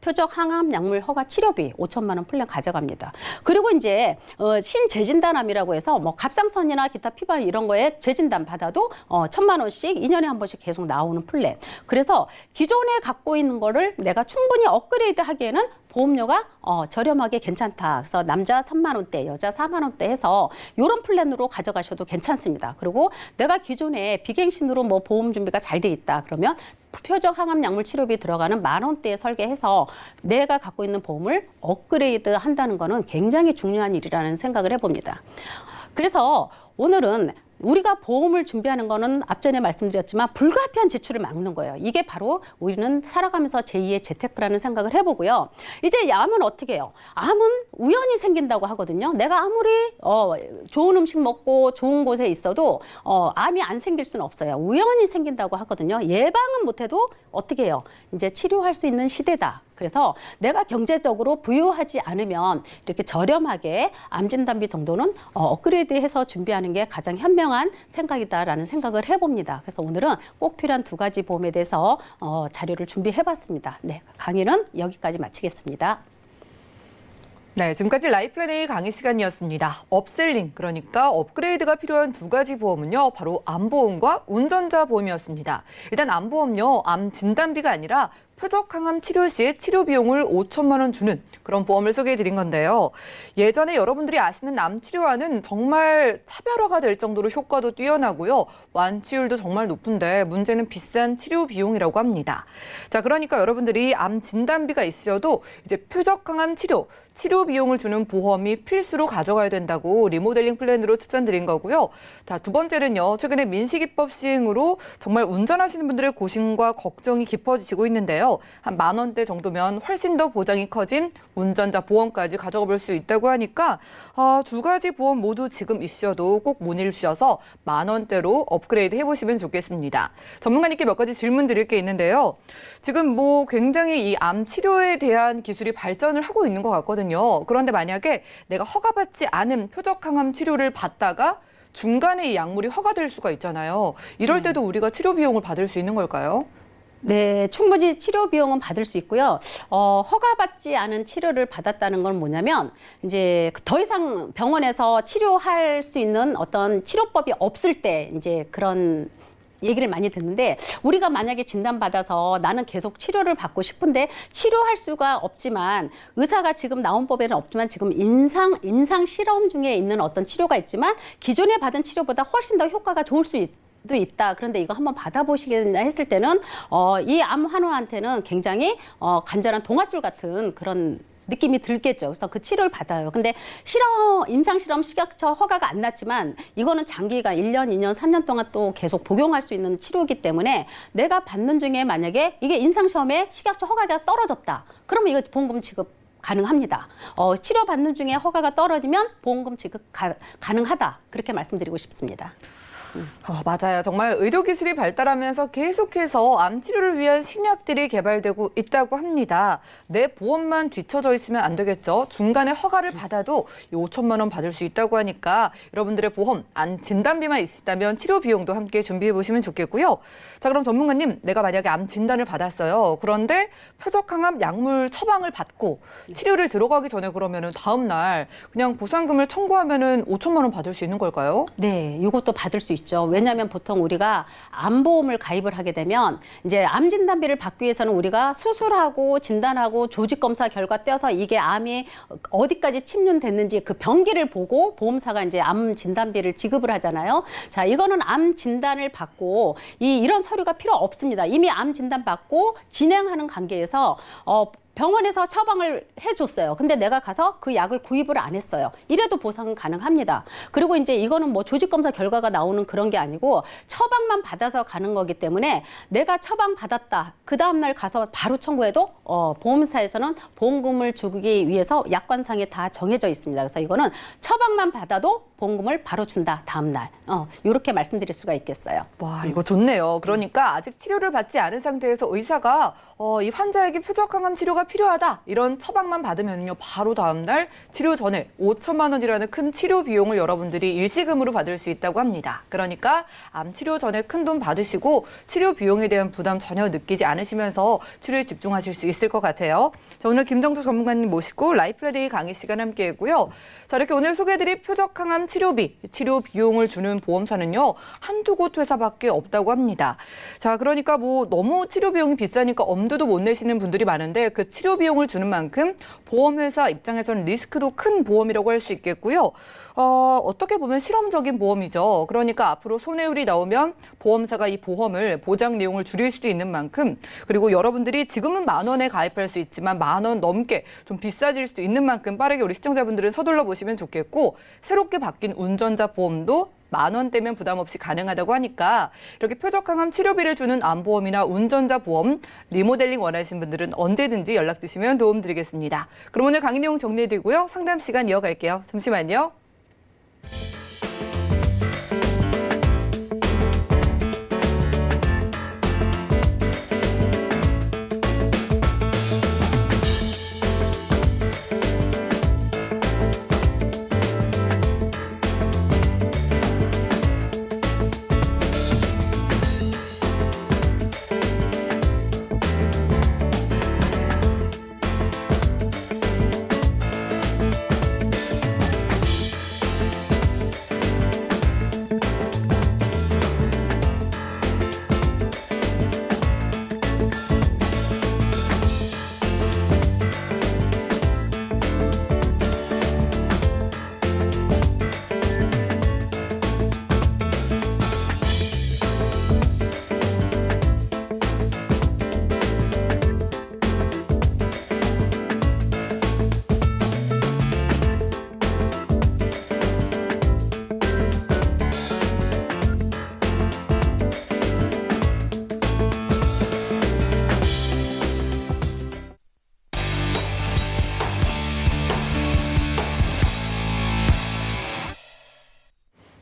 표적 항암 약물 허가 치료비 5천만 원 플랜 가져갑니다. 그리고 이제 신재진단암이라고 해서 뭐 갑상선이나 기타 피부암 이런 거에 재진단 받아도 1,000만 원씩 2년에 한 번씩 계속 나오는 플랜. 그래서 기존에 갖고 있는 거를 내가 충분히 업그레이드 하기에는 보험료가 저렴하게 괜찮다. 그래서 남자 3만 원대, 여자 4만 원대 해서 이런 플랜으로 가져가셔도 괜찮습니다. 그리고 내가 기존에 비갱신으로 뭐 보험 준비가 잘 돼 있다. 그러면 표적 항암 약물 치료비 들어가는 10,000원대에 설계해서 내가 갖고 있는 보험을 업그레이드 한다는 거는 굉장히 중요한 일이라는 생각을 해봅니다. 그래서 오늘은 우리가 보험을 준비하는 거는 앞전에 말씀드렸지만 불가피한 지출을 막는 거예요. 이게 바로 우리는 살아가면서 제2의 재테크라는 생각을 해보고요. 이제 암은 어떻게 해요? 암은 우연히 생긴다고 하거든요. 내가 아무리 좋은 음식 먹고 좋은 곳에 있어도 암이 안 생길 수는 없어요. 우연히 생긴다고 하거든요. 예방은 못해도 어떻게 해요? 이제 치료할 수 있는 시대다. 그래서 내가 경제적으로 부유하지 않으면 이렇게 저렴하게 암 진단비 정도는 업그레이드해서 준비하는 게 가장 현명한 생각이다라는 생각을 해봅니다. 그래서 오늘은 꼭 필요한 2가지 보험에 대해서 자료를 준비해봤습니다. 네, 강의는 여기까지 마치겠습니다. 네, 지금까지 라이플랜의 강의 시간이었습니다. 업셀링, 그러니까 업그레이드가 필요한 2가지 보험은요, 바로 암보험과 운전자 보험이었습니다. 일단 암보험요, 암 진단비가 아니라 표적 항암 치료 시 치료 비용을 5천만 원 주는 그런 보험을 소개해드린 건데요. 예전에 여러분들이 아시는 암 치료와는 정말 차별화가 될 정도로 효과도 뛰어나고요. 완치율도 정말 높은데 문제는 비싼 치료 비용이라고 합니다. 자, 그러니까 여러분들이 암 진단비가 있으셔도 이제 표적 항암 치료 비용을 주는 보험이 필수로 가져가야 된다고 리모델링 플랜으로 추천드린 거고요. 자, 2번째는요. 최근에 민식이법 시행으로 정말 운전하시는 분들의 고심과 걱정이 깊어지고 있는데요. 있는데요. 한 10,000원대 정도면 훨씬 더 보장이 커진 운전자 보험까지 가져가 볼 수 있다고 하니까 두 가지 보험 모두 지금 있으셔도 꼭 문의를 주셔서 10,000원대로 업그레이드 해보시면 좋겠습니다. 전문가님께 몇 가지 질문 드릴 게 있는데요. 지금 뭐 굉장히 이 암 치료에 대한 기술이 발전을 하고 있는 것 같거든요. 그런데 만약에 내가 허가받지 않은 표적항암 치료를 받다가 중간에 이 약물이 허가될 수가 있잖아요. 이럴 때도 우리가 치료 비용을 받을 수 있는 걸까요? 네, 충분히 치료 비용은 받을 수 있고요. 허가받지 않은 치료를 받았다는 건 뭐냐면 이제 더 이상 병원에서 치료할 수 있는 어떤 치료법이 없을 때 이제 그런 얘기를 많이 듣는데, 우리가 만약에 진단받아서 나는 계속 치료를 받고 싶은데 치료할 수가 없지만, 의사가 지금 나온 법에는 없지만 지금 임상 실험 중에 있는 어떤 치료가 있지만 기존에 받은 치료보다 훨씬 더 효과가 좋을 수도 있다. 그런데 이거 한번 받아보시겠냐 했을 때는 이 암 환우한테는 굉장히 간절한 동아줄 같은 그런 느낌이 들겠죠. 그래서 그 치료를 받아요. 근데 임상실험 식약처 허가가 안 났지만 이거는 장기가 1년, 2년, 3년 동안 또 계속 복용할 수 있는 치료이기 때문에 내가 받는 중에 만약에 이게 임상시험에 식약처 허가가 떨어졌다. 그러면 이거 보험금 지급 가능합니다. 치료받는 중에 허가가 떨어지면 보험금 지급 가능하다. 그렇게 말씀드리고 싶습니다. 맞아요. 정말 의료기술이 발달하면서 계속해서 암 치료를 위한 신약들이 개발되고 있다고 합니다. 내 보험만 뒤처져 있으면 안 되겠죠. 중간에 허가를 받아도 5천만 원 받을 수 있다고 하니까 여러분들의 보험, 암 진단비만 있으시다면 치료 비용도 함께 준비해 보시면 좋겠고요. 자, 그럼 전문가님, 내가 만약에 암 진단을 받았어요. 그런데 표적항암 약물 처방을 받고 치료를 들어가기 전에 그러면은 다음 날 그냥 보상금을 청구하면은 5천만 원 받을 수 있는 걸까요? 네, 이것도 받을 수 있죠. 왜냐하면 보통 우리가 암보험을 가입을 하게 되면 이제 암 진단비를 받기 위해서는 우리가 수술하고 진단하고 조직 검사 결과 떼어서 이게 암이 어디까지 침륜됐는지 그 병기를 보고 보험사가 이제 암 진단비를 지급을 하잖아요. 자, 이거는 암 진단을 받고 이런 서류가 필요 없습니다. 이미 암 진단 받고 진행하는 관계에서 병원에서 처방을 해줬어요. 근데 내가 가서 그 약을 구입을 안 했어요. 이래도 보상은 가능합니다. 그리고 이제 이거는 뭐 조직검사 결과가 나오는 그런 게 아니고 처방만 받아서 가는 거기 때문에 내가 처방 받았다. 그 다음날 가서 바로 청구해도 보험사에서는 보험금을 주기 위해서 약관상에 다 정해져 있습니다. 그래서 이거는 처방만 받아도 보험금을 바로 준다. 다음날. 이렇게 말씀드릴 수가 있겠어요. 와, 이거 좋네요. 그러니까 아직 치료를 받지 않은 상태에서 의사가 이 환자에게 표적항암 치료가 필요하다. 이런 처방만 받으면요, 바로 다음날 치료 전에 5천만 원이라는 큰 치료 비용을 여러분들이 일시금으로 받을 수 있다고 합니다. 그러니까 암 치료 전에 큰 돈 받으시고 치료 비용에 대한 부담 전혀 느끼지 않으시면서 치료에 집중하실 수 있을 것 같아요. 자, 오늘 김정주 전문가님 모시고 라이프레데이 강의 시간 함께 했고요. 자, 이렇게 오늘 소개해드린 표적항암 치료비, 치료 비용을 주는 보험사는요, 한두 곳 회사밖에 없다고 합니다. 자, 그러니까 뭐 너무 치료 비용이 비싸니까 엄두도 못 내시는 분들이 많은데 그 치료 비용을 주는 만큼 보험회사 입장에서는 리스크도 큰 보험이라고 할 수 있겠고요. 어떻게 보면 실험적인 보험이죠. 그러니까 앞으로 손해율이 나오면 보험사가 이 보험을 보장 내용을 줄일 수도 있는 만큼, 그리고 여러분들이 지금은 10,000원에 가입할 수 있지만 10,000원 넘게 좀 비싸질 수도 있는 만큼 빠르게 우리 시청자분들은 서둘러 보시면 좋겠고, 새롭게 바뀐 운전자 보험도 10,000원대면 부담 없이 가능하다고 하니까 이렇게 표적항암 치료비를 주는 암보험이나 운전자 보험 리모델링 원하시는 분들은 언제든지 연락 주시면 도움 드리겠습니다. 그럼 오늘 강의 내용 정리해드리고요. 상담 시간 이어갈게요. 잠시만요.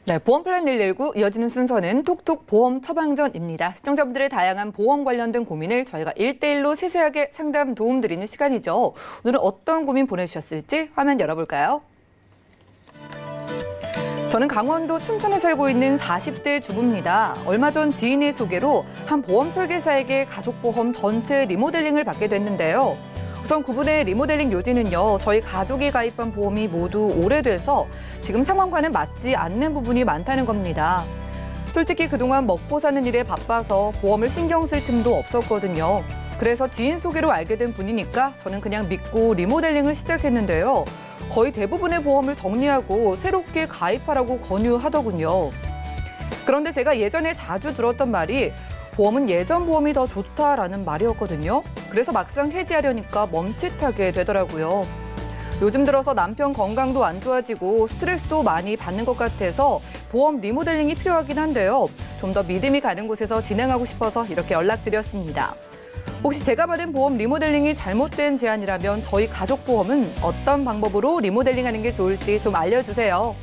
네, 보험 플랜 119 이어지는 순서는 톡톡 보험 처방전입니다. 시청자분들의 다양한 보험 관련된 고민을 저희가 1대1로 세세하게 상담 도움 드리는 시간이죠. 오늘은 어떤 고민 보내주셨을지 화면 열어볼까요? 저는 강원도 춘천에 살고 있는 40대 주부입니다. 얼마 전 지인의 소개로 한 보험 설계사에게 가족보험 전체 리모델링을 받게 됐는데요. 우선 그분의 리모델링 요지는요, 저희 가족이 가입한 보험이 모두 오래돼서 지금 상황과는 맞지 않는 부분이 많다는 겁니다. 솔직히 그동안 먹고 사는 일에 바빠서 보험을 신경 쓸 틈도 없었거든요. 그래서 지인 소개로 알게 된 분이니까 저는 그냥 믿고 리모델링을 시작했는데요. 거의 대부분의 보험을 정리하고 새롭게 가입하라고 권유하더군요. 그런데 제가 예전에 자주 들었던 말이 보험은 예전 보험이 더 좋다라는 말이었거든요. 그래서 막상 해지하려니까 멈칫하게 되더라고요. 요즘 들어서 남편 건강도 안 좋아지고 스트레스도 많이 받는 것 같아서 보험 리모델링이 필요하긴 한데요. 좀 더 믿음이 가는 곳에서 진행하고 싶어서 이렇게 연락드렸습니다. 혹시 제가 받은 보험 리모델링이 잘못된 제안이라면 저희 가족 보험은 어떤 방법으로 리모델링하는 게 좋을지 좀 알려주세요.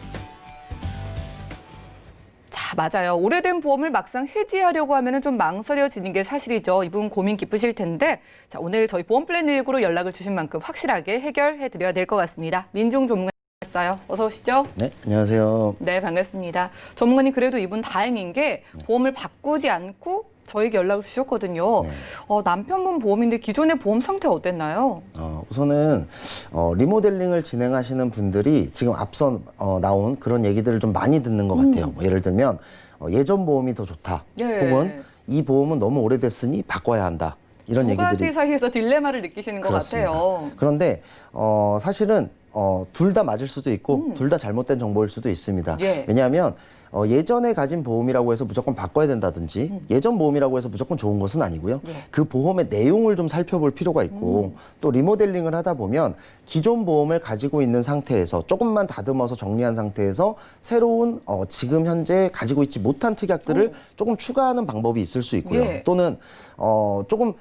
자, 맞아요. 오래된 보험을 막상 해지하려고 하면 좀 망설여지는 게 사실이죠. 이분 고민 깊으실 텐데 자, 오늘 저희 보험 플랜 119로 연락을 주신 만큼 확실하게 해결해드려야 될 것 같습니다. 민중 전문가였어요. 어서 오시죠. 네, 안녕하세요. 네, 반갑습니다. 전문가님 그래도 이분 다행인 게 보험을 바꾸지 않고 저에게 연락을 주셨거든요. 네. 남편분 보험인데 기존의 보험 상태 어땠나요? 우선은 리모델링을 진행하시는 분들이 지금 앞서 나온 그런 얘기들을 좀 많이 듣는 것 같아요. 뭐 예를 들면 예전 보험이 더 좋다. 예. 혹은 이 보험은 너무 오래됐으니 바꿔야 한다. 이런 두 얘기들이 가지 사이에서 딜레마를 느끼시는 것 그렇습니다. 같아요. 그런데 사실은 둘 다 맞을 수도 있고 둘 다 잘못된 정보일 수도 있습니다. 예. 왜냐하면 예전에 가진 보험이라고 해서 무조건 바꿔야 된다든지 예전 보험이라고 해서 무조건 좋은 것은 아니고요. 예. 그 보험의 내용을 좀 살펴볼 필요가 있고 또 리모델링을 하다 보면 기존 보험을 가지고 있는 상태에서 조금만 다듬어서 정리한 상태에서 새로운 지금 현재 가지고 있지 못한 특약들을 조금 추가하는 방법이 있을 수 있고요. 예. 또는 조금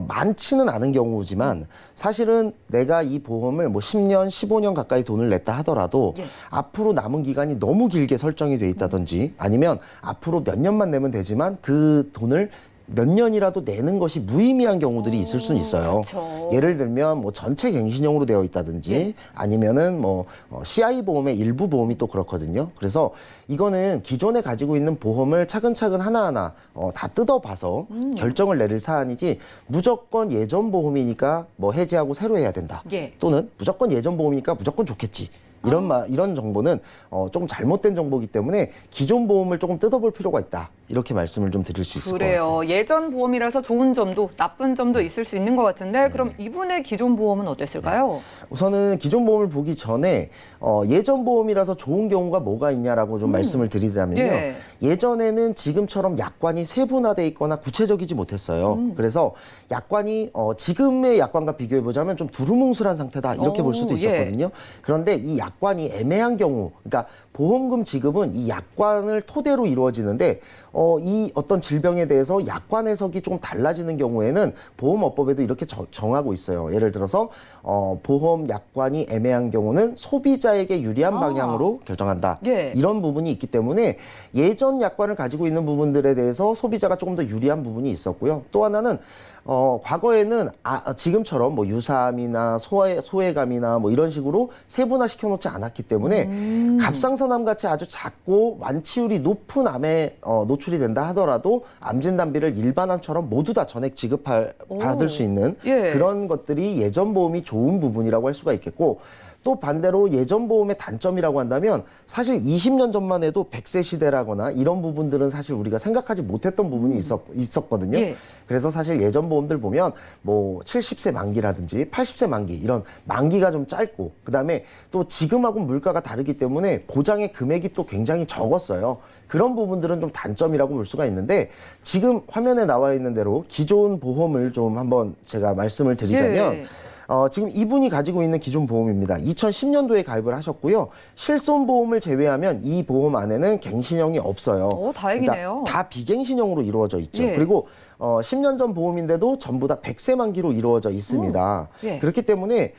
많지는 않은 경우지만 사실은 내가 이 보험을 뭐 10년, 15년 가까이 돈을 냈다 하더라도 예. 앞으로 남은 기간이 너무 길게 설정이 돼 있다든지 아니면 앞으로 몇 년만 내면 되지만 그 돈을 몇 년이라도 내는 것이 무의미한 경우들이 있을 수는 있어요. 그렇죠. 예를 들면 뭐 전체 갱신형으로 되어 있다든지 예. 아니면은 뭐 CI 보험의 일부 보험이 또 그렇거든요. 그래서 이거는 기존에 가지고 있는 보험을 차근차근 하나하나 다 뜯어봐서 결정을 내릴 사안이지 무조건 예전 보험이니까 뭐 해지하고 새로 해야 된다. 예. 또는 무조건 예전 보험이니까 무조건 좋겠지. 이런 정보는 조금 잘못된 정보이기 때문에 기존 보험을 조금 뜯어볼 필요가 있다. 이렇게 말씀을 좀 드릴 수 있을 것 같아요. 그래요. 예전 보험이라서 좋은 점도 나쁜 점도 있을 수 있는 것 같은데 그럼 이분의 기존 보험은 어땠을까요? 우선은 기존 보험을 보기 전에 예전 보험이라서 좋은 경우가 뭐가 있냐라고 좀 말씀을 드리자면요. 예. 예전에는 지금처럼 약관이 세분화돼 있거나 구체적이지 못했어요. 그래서 약관이 지금의 약관과 비교해 보자면 좀 두루뭉술한 상태다 이렇게 볼 수도 오, 있었거든요. 그런데 이 약관이 애매한 경우, 그러니까 보험금 지급은 이 약관을 토대로 이루어지는데 이 어떤 질병에 대해서 약관 해석이 조금 달라지는 경우에는 보험업법에도 이렇게 정하고 있어요. 예를 들어서 보험 약관이 애매한 경우는 소비자에게 유리한 방향으로 결정한다. 예. 이런 부분이 있기 때문에 예전 약관을 가지고 있는 부분들에 대해서 소비자가 조금 더 유리한 부분이 있었고요. 또 하나는 과거에는 지금처럼 뭐 유사암이나 소외감이나 뭐 이런 식으로 세분화 시켜놓지 않았기 때문에 갑상선암 같이 아주 작고 완치율이 높은 암에 노출이 된다 하더라도 암진단비를 일반암처럼 모두 다 전액 받을 수 있는 예. 그런 것들이 예전 보험이 좋은 부분이라고 할 수가 있겠고 또 반대로 예전 보험의 단점이라고 한다면 사실 20년 전만 해도 100세 시대라거나 이런 부분들은 사실 우리가 생각하지 못했던 부분이 있었거든요. 예. 그래서 사실 예전 보험들 보면 뭐 70세 만기라든지 80세 만기 이런 만기가 좀 짧고 그다음에 또 지금하고는 물가가 다르기 때문에 보장의 금액이 또 굉장히 적었어요. 그런 부분들은 좀 단점이라고 볼 수가 있는데 지금 화면에 나와 있는 대로 기존 보험을 좀 한번 제가 말씀을 드리자면 예. 지금 이분이 가지고 있는 기존 보험입니다. 2010년도에 가입을 하셨고요. 실손보험을 제외하면 이 보험 안에는 갱신형이 없어요. 다행이네요. 그러니까 다 비갱신형으로 이루어져 있죠. 예. 그리고 10년 전 보험인데도 전부 다 100세 만기로 이루어져 있습니다. 예. 그렇기 때문에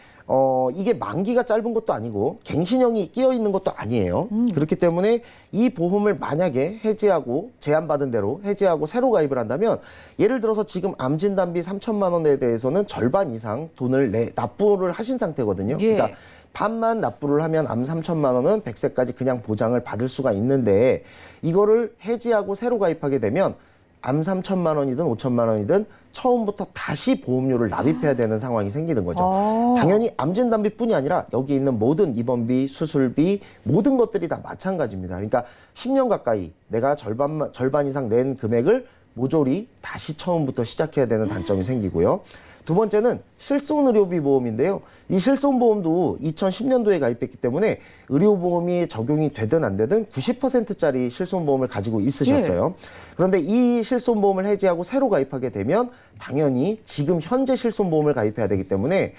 이게 만기가 짧은 것도 아니고 갱신형이 끼어 있는 것도 아니에요. 그렇기 때문에 이 보험을 만약에 해지하고 제한받은 대로 해지하고 새로 가입을 한다면 예를 들어서 지금 암진단비 3천만 원에 대해서는 절반 이상 돈을 납부를 하신 상태거든요. 예. 그러니까 반만 납부를 하면 암 3천만 원은 100세까지 그냥 보장을 받을 수가 있는데 이거를 해지하고 새로 가입하게 되면 암 3천만 원이든 5천만 원이든 처음부터 다시 보험료를 납입해야 되는 상황이 생기는 거죠. 당연히 암진단비뿐이 아니라 여기 있는 모든 입원비, 수술비 모든 것들이 다 마찬가지입니다. 그러니까 10년 가까이 내가 절반 이상 낸 금액을 모조리 다시 처음부터 시작해야 되는 단점이 생기고요. 두 번째는 실손의료비 보험인데요. 이 실손보험도 2010년도에 가입했기 때문에 의료보험이 적용이 되든 안 되든 90%짜리 실손보험을 가지고 있으셨어요. 그런데 이 실손보험을 해지하고 새로 가입하게 되면 당연히 지금 현재 실손보험을 가입해야 되기 때문에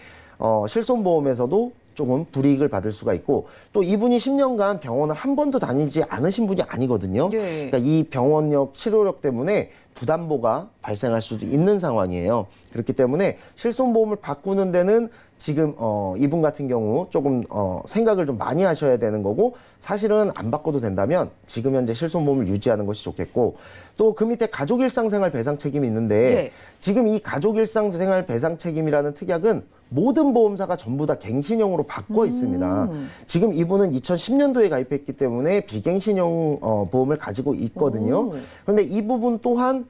실손보험에서도 조금 불이익을 받을 수가 있고 또 이분이 10년간 병원을 한 번도 다니지 않으신 분이 아니거든요. 네. 그러니까 이 병원력, 치료력 때문에 부담보가 발생할 수도 있는 상황이에요. 그렇기 때문에 실손보험을 바꾸는 데는 지금 이분 같은 경우 조금 생각을 좀 많이 하셔야 되는 거고 사실은 안 바꿔도 된다면 지금 현재 실손보험을 유지하는 것이 좋겠고 또 그 밑에 가족일상생활 배상 책임이 있는데 네. 지금 이 가족일상생활 배상 책임이라는 특약은 모든 보험사가 전부 다 갱신형으로 바꿔 있습니다. 지금 이분은 2010년도에 가입했기 때문에 비갱신형 보험을 가지고 있거든요. 그런데 이 부분 또한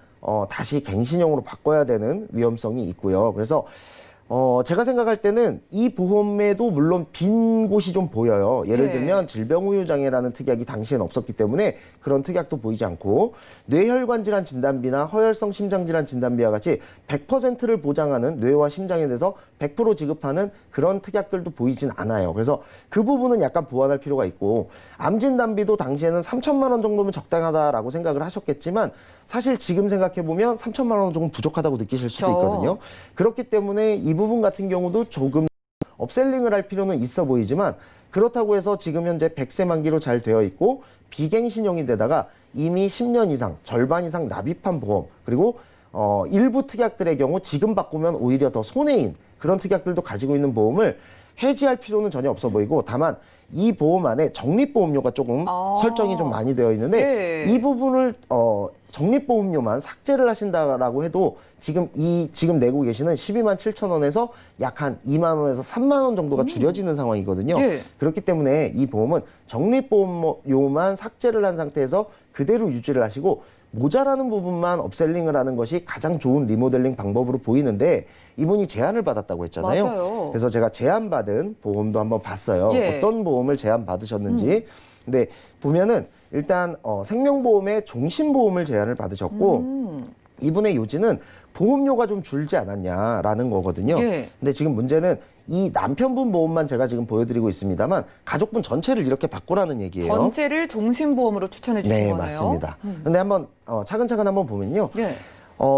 다시 갱신형으로 바꿔야 되는 위험성이 있고요. 그래서 제가 생각할 때는 이 보험에도 물론 빈 곳이 좀 보여요. 예를 네. 들면 질병후유장애라는 특약이 당시엔 없었기 때문에 그런 특약도 보이지 않고 뇌혈관 질환 진단비나 허혈성 심장질환 진단비와 같이 100%를 보장하는 뇌와 심장에 대해서 100% 지급하는 그런 특약들도 보이진 않아요. 그래서 그 부분은 약간 보완할 필요가 있고 암진단비도 당시에는 3천만 원 정도면 적당하다라고 생각을 하셨겠지만 사실 지금 생각해보면 3천만 원은 조금 부족하다고 느끼실 수도 그렇죠. 있거든요. 그렇기 때문에 이 부분 같은 경우도 조금 업셀링을 할 필요는 있어 보이지만 그렇다고 해서 지금 현재 100세 만기로 잘 되어 있고 비갱신형인데다가 이미 10년 이상, 절반 이상 납입한 보험 그리고 일부 특약들의 경우 지금 바꾸면 오히려 더 손해인 그런 특약들도 가지고 있는 보험을 해지할 필요는 전혀 없어 보이고 다만 이 보험 안에 적립보험료가 조금 설정이 좀 많이 되어 있는데 이 부분을 적립보험료만 삭제를 하신다라고 해도 지금 내고 계시는 12만 7천 원에서 약 한 2만 원에서 3만 원 정도가 줄여지는 상황이거든요. 그렇기 때문에 이 보험은 적립보험료만 삭제를 한 상태에서 그대로 유지를 하시고 모자라는 부분만 업셀링을 하는 것이 가장 좋은 리모델링 방법으로 보이는데 이분이 제안을 받았다고 했잖아요. 맞아요. 그래서 제가 제안받은 보험도 한번 봤어요. 어떤 보험을 제안받으셨는지. 근데 보면은 일단 생명보험의 종신보험을 제안을 받으셨고 이분의 요지는 보험료가 좀 줄지 않았냐라는 거거든요. 근데 지금 문제는 이 남편분 보험만 제가 지금 보여드리고 있습니다만 가족분 전체를 이렇게 바꾸라는 얘기예요. 전체를 종신보험으로 추천해 주신 네, 거네요. 맞습니다. 근데 한번 차근차근 한번 보면요.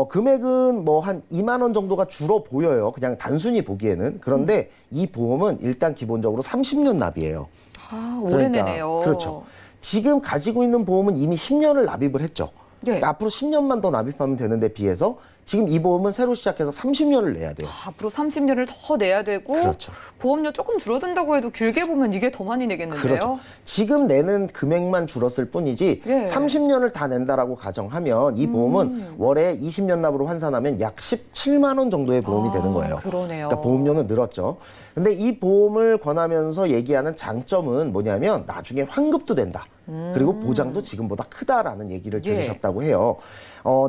금액은 뭐 한 2만 원 정도가 줄어 보여요. 그냥 단순히 보기에는. 그런데 이 보험은 일단 기본적으로 30년 납이에요. 오래내네요. 그렇죠. 지금 가지고 있는 보험은 이미 10년을 납입을 했죠. 그러니까 앞으로 10년만 더 납입하면 되는데 비해서 지금 이 보험은 새로 시작해서 30년을 내야 돼요. 앞으로 30년을 더 내야 되고 그렇죠. 보험료 조금 줄어든다고 해도 길게 보면 이게 더 많이 내겠는데요. 그렇죠. 지금 내는 금액만 줄었을 뿐이지 30년을 다 낸다라고 가정하면 이 보험은 월에 20년 납으로 환산하면 약 17만 원 정도의 보험이 되는 거예요. 그러네요. 그러니까 보험료는 늘었죠. 근데 이 보험을 권하면서 얘기하는 장점은 뭐냐면 나중에 환급도 된다. 그리고 보장도 지금보다 크다라는 얘기를 들으셨다고 해요.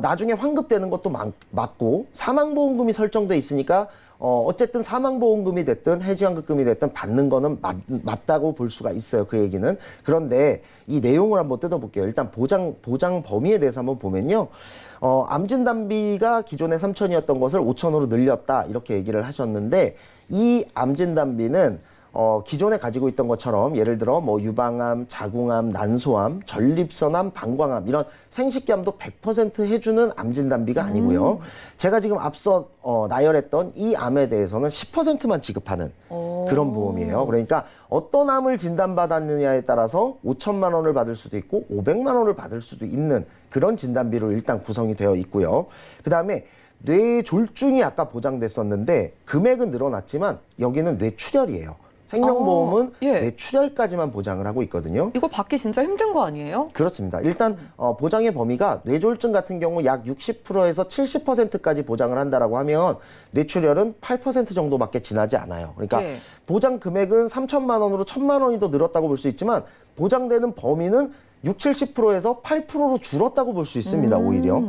나중에 환급되는 것도 맞고 사망보험금이 설정돼 있으니까 어쨌든 사망보험금이 됐든 해지환급금이 됐든 받는 거는 맞다고 볼 수가 있어요. 그 얘기는. 그런데 이 내용을 한번 뜯어볼게요. 일단 보장 범위에 대해서 한번 보면요. 암진단비가 기존에 3천이었던 것을 5천으로 늘렸다 이렇게 얘기를 하셨는데 이 암진단비는 기존에 가지고 있던 것처럼 예를 들어 뭐 유방암, 자궁암, 난소암, 전립선암, 방광암 이런 생식기암도 100% 해주는 암진단비가 아니고요. 제가 지금 앞서 나열했던 이 암에 대해서는 10%만 지급하는 그런 보험이에요. 그러니까 어떤 암을 진단받았느냐에 따라서 5천만 원을 받을 수도 있고 500만 원을 받을 수도 있는 그런 진단비로 일단 구성이 되어 있고요. 그다음에 뇌졸중이 아까 보장됐었는데 금액은 늘어났지만 여기는 뇌출혈이에요. 생명보험은 예. 뇌출혈까지만 보장을 하고 있거든요. 이거 받기 진짜 힘든 거 아니에요? 그렇습니다. 일단 보장의 범위가 뇌졸중 같은 경우 약 60%에서 70%까지 보장을 한다라고 하면 뇌출혈은 8% 정도밖에 지나지 않아요. 그러니까 네. 보장 금액은 3천만 원으로 1천만 원이 더 늘었다고 볼 수 있지만 보장되는 범위는 60~70%에서 8%로 줄었다고 볼 수 있습니다. 오히려.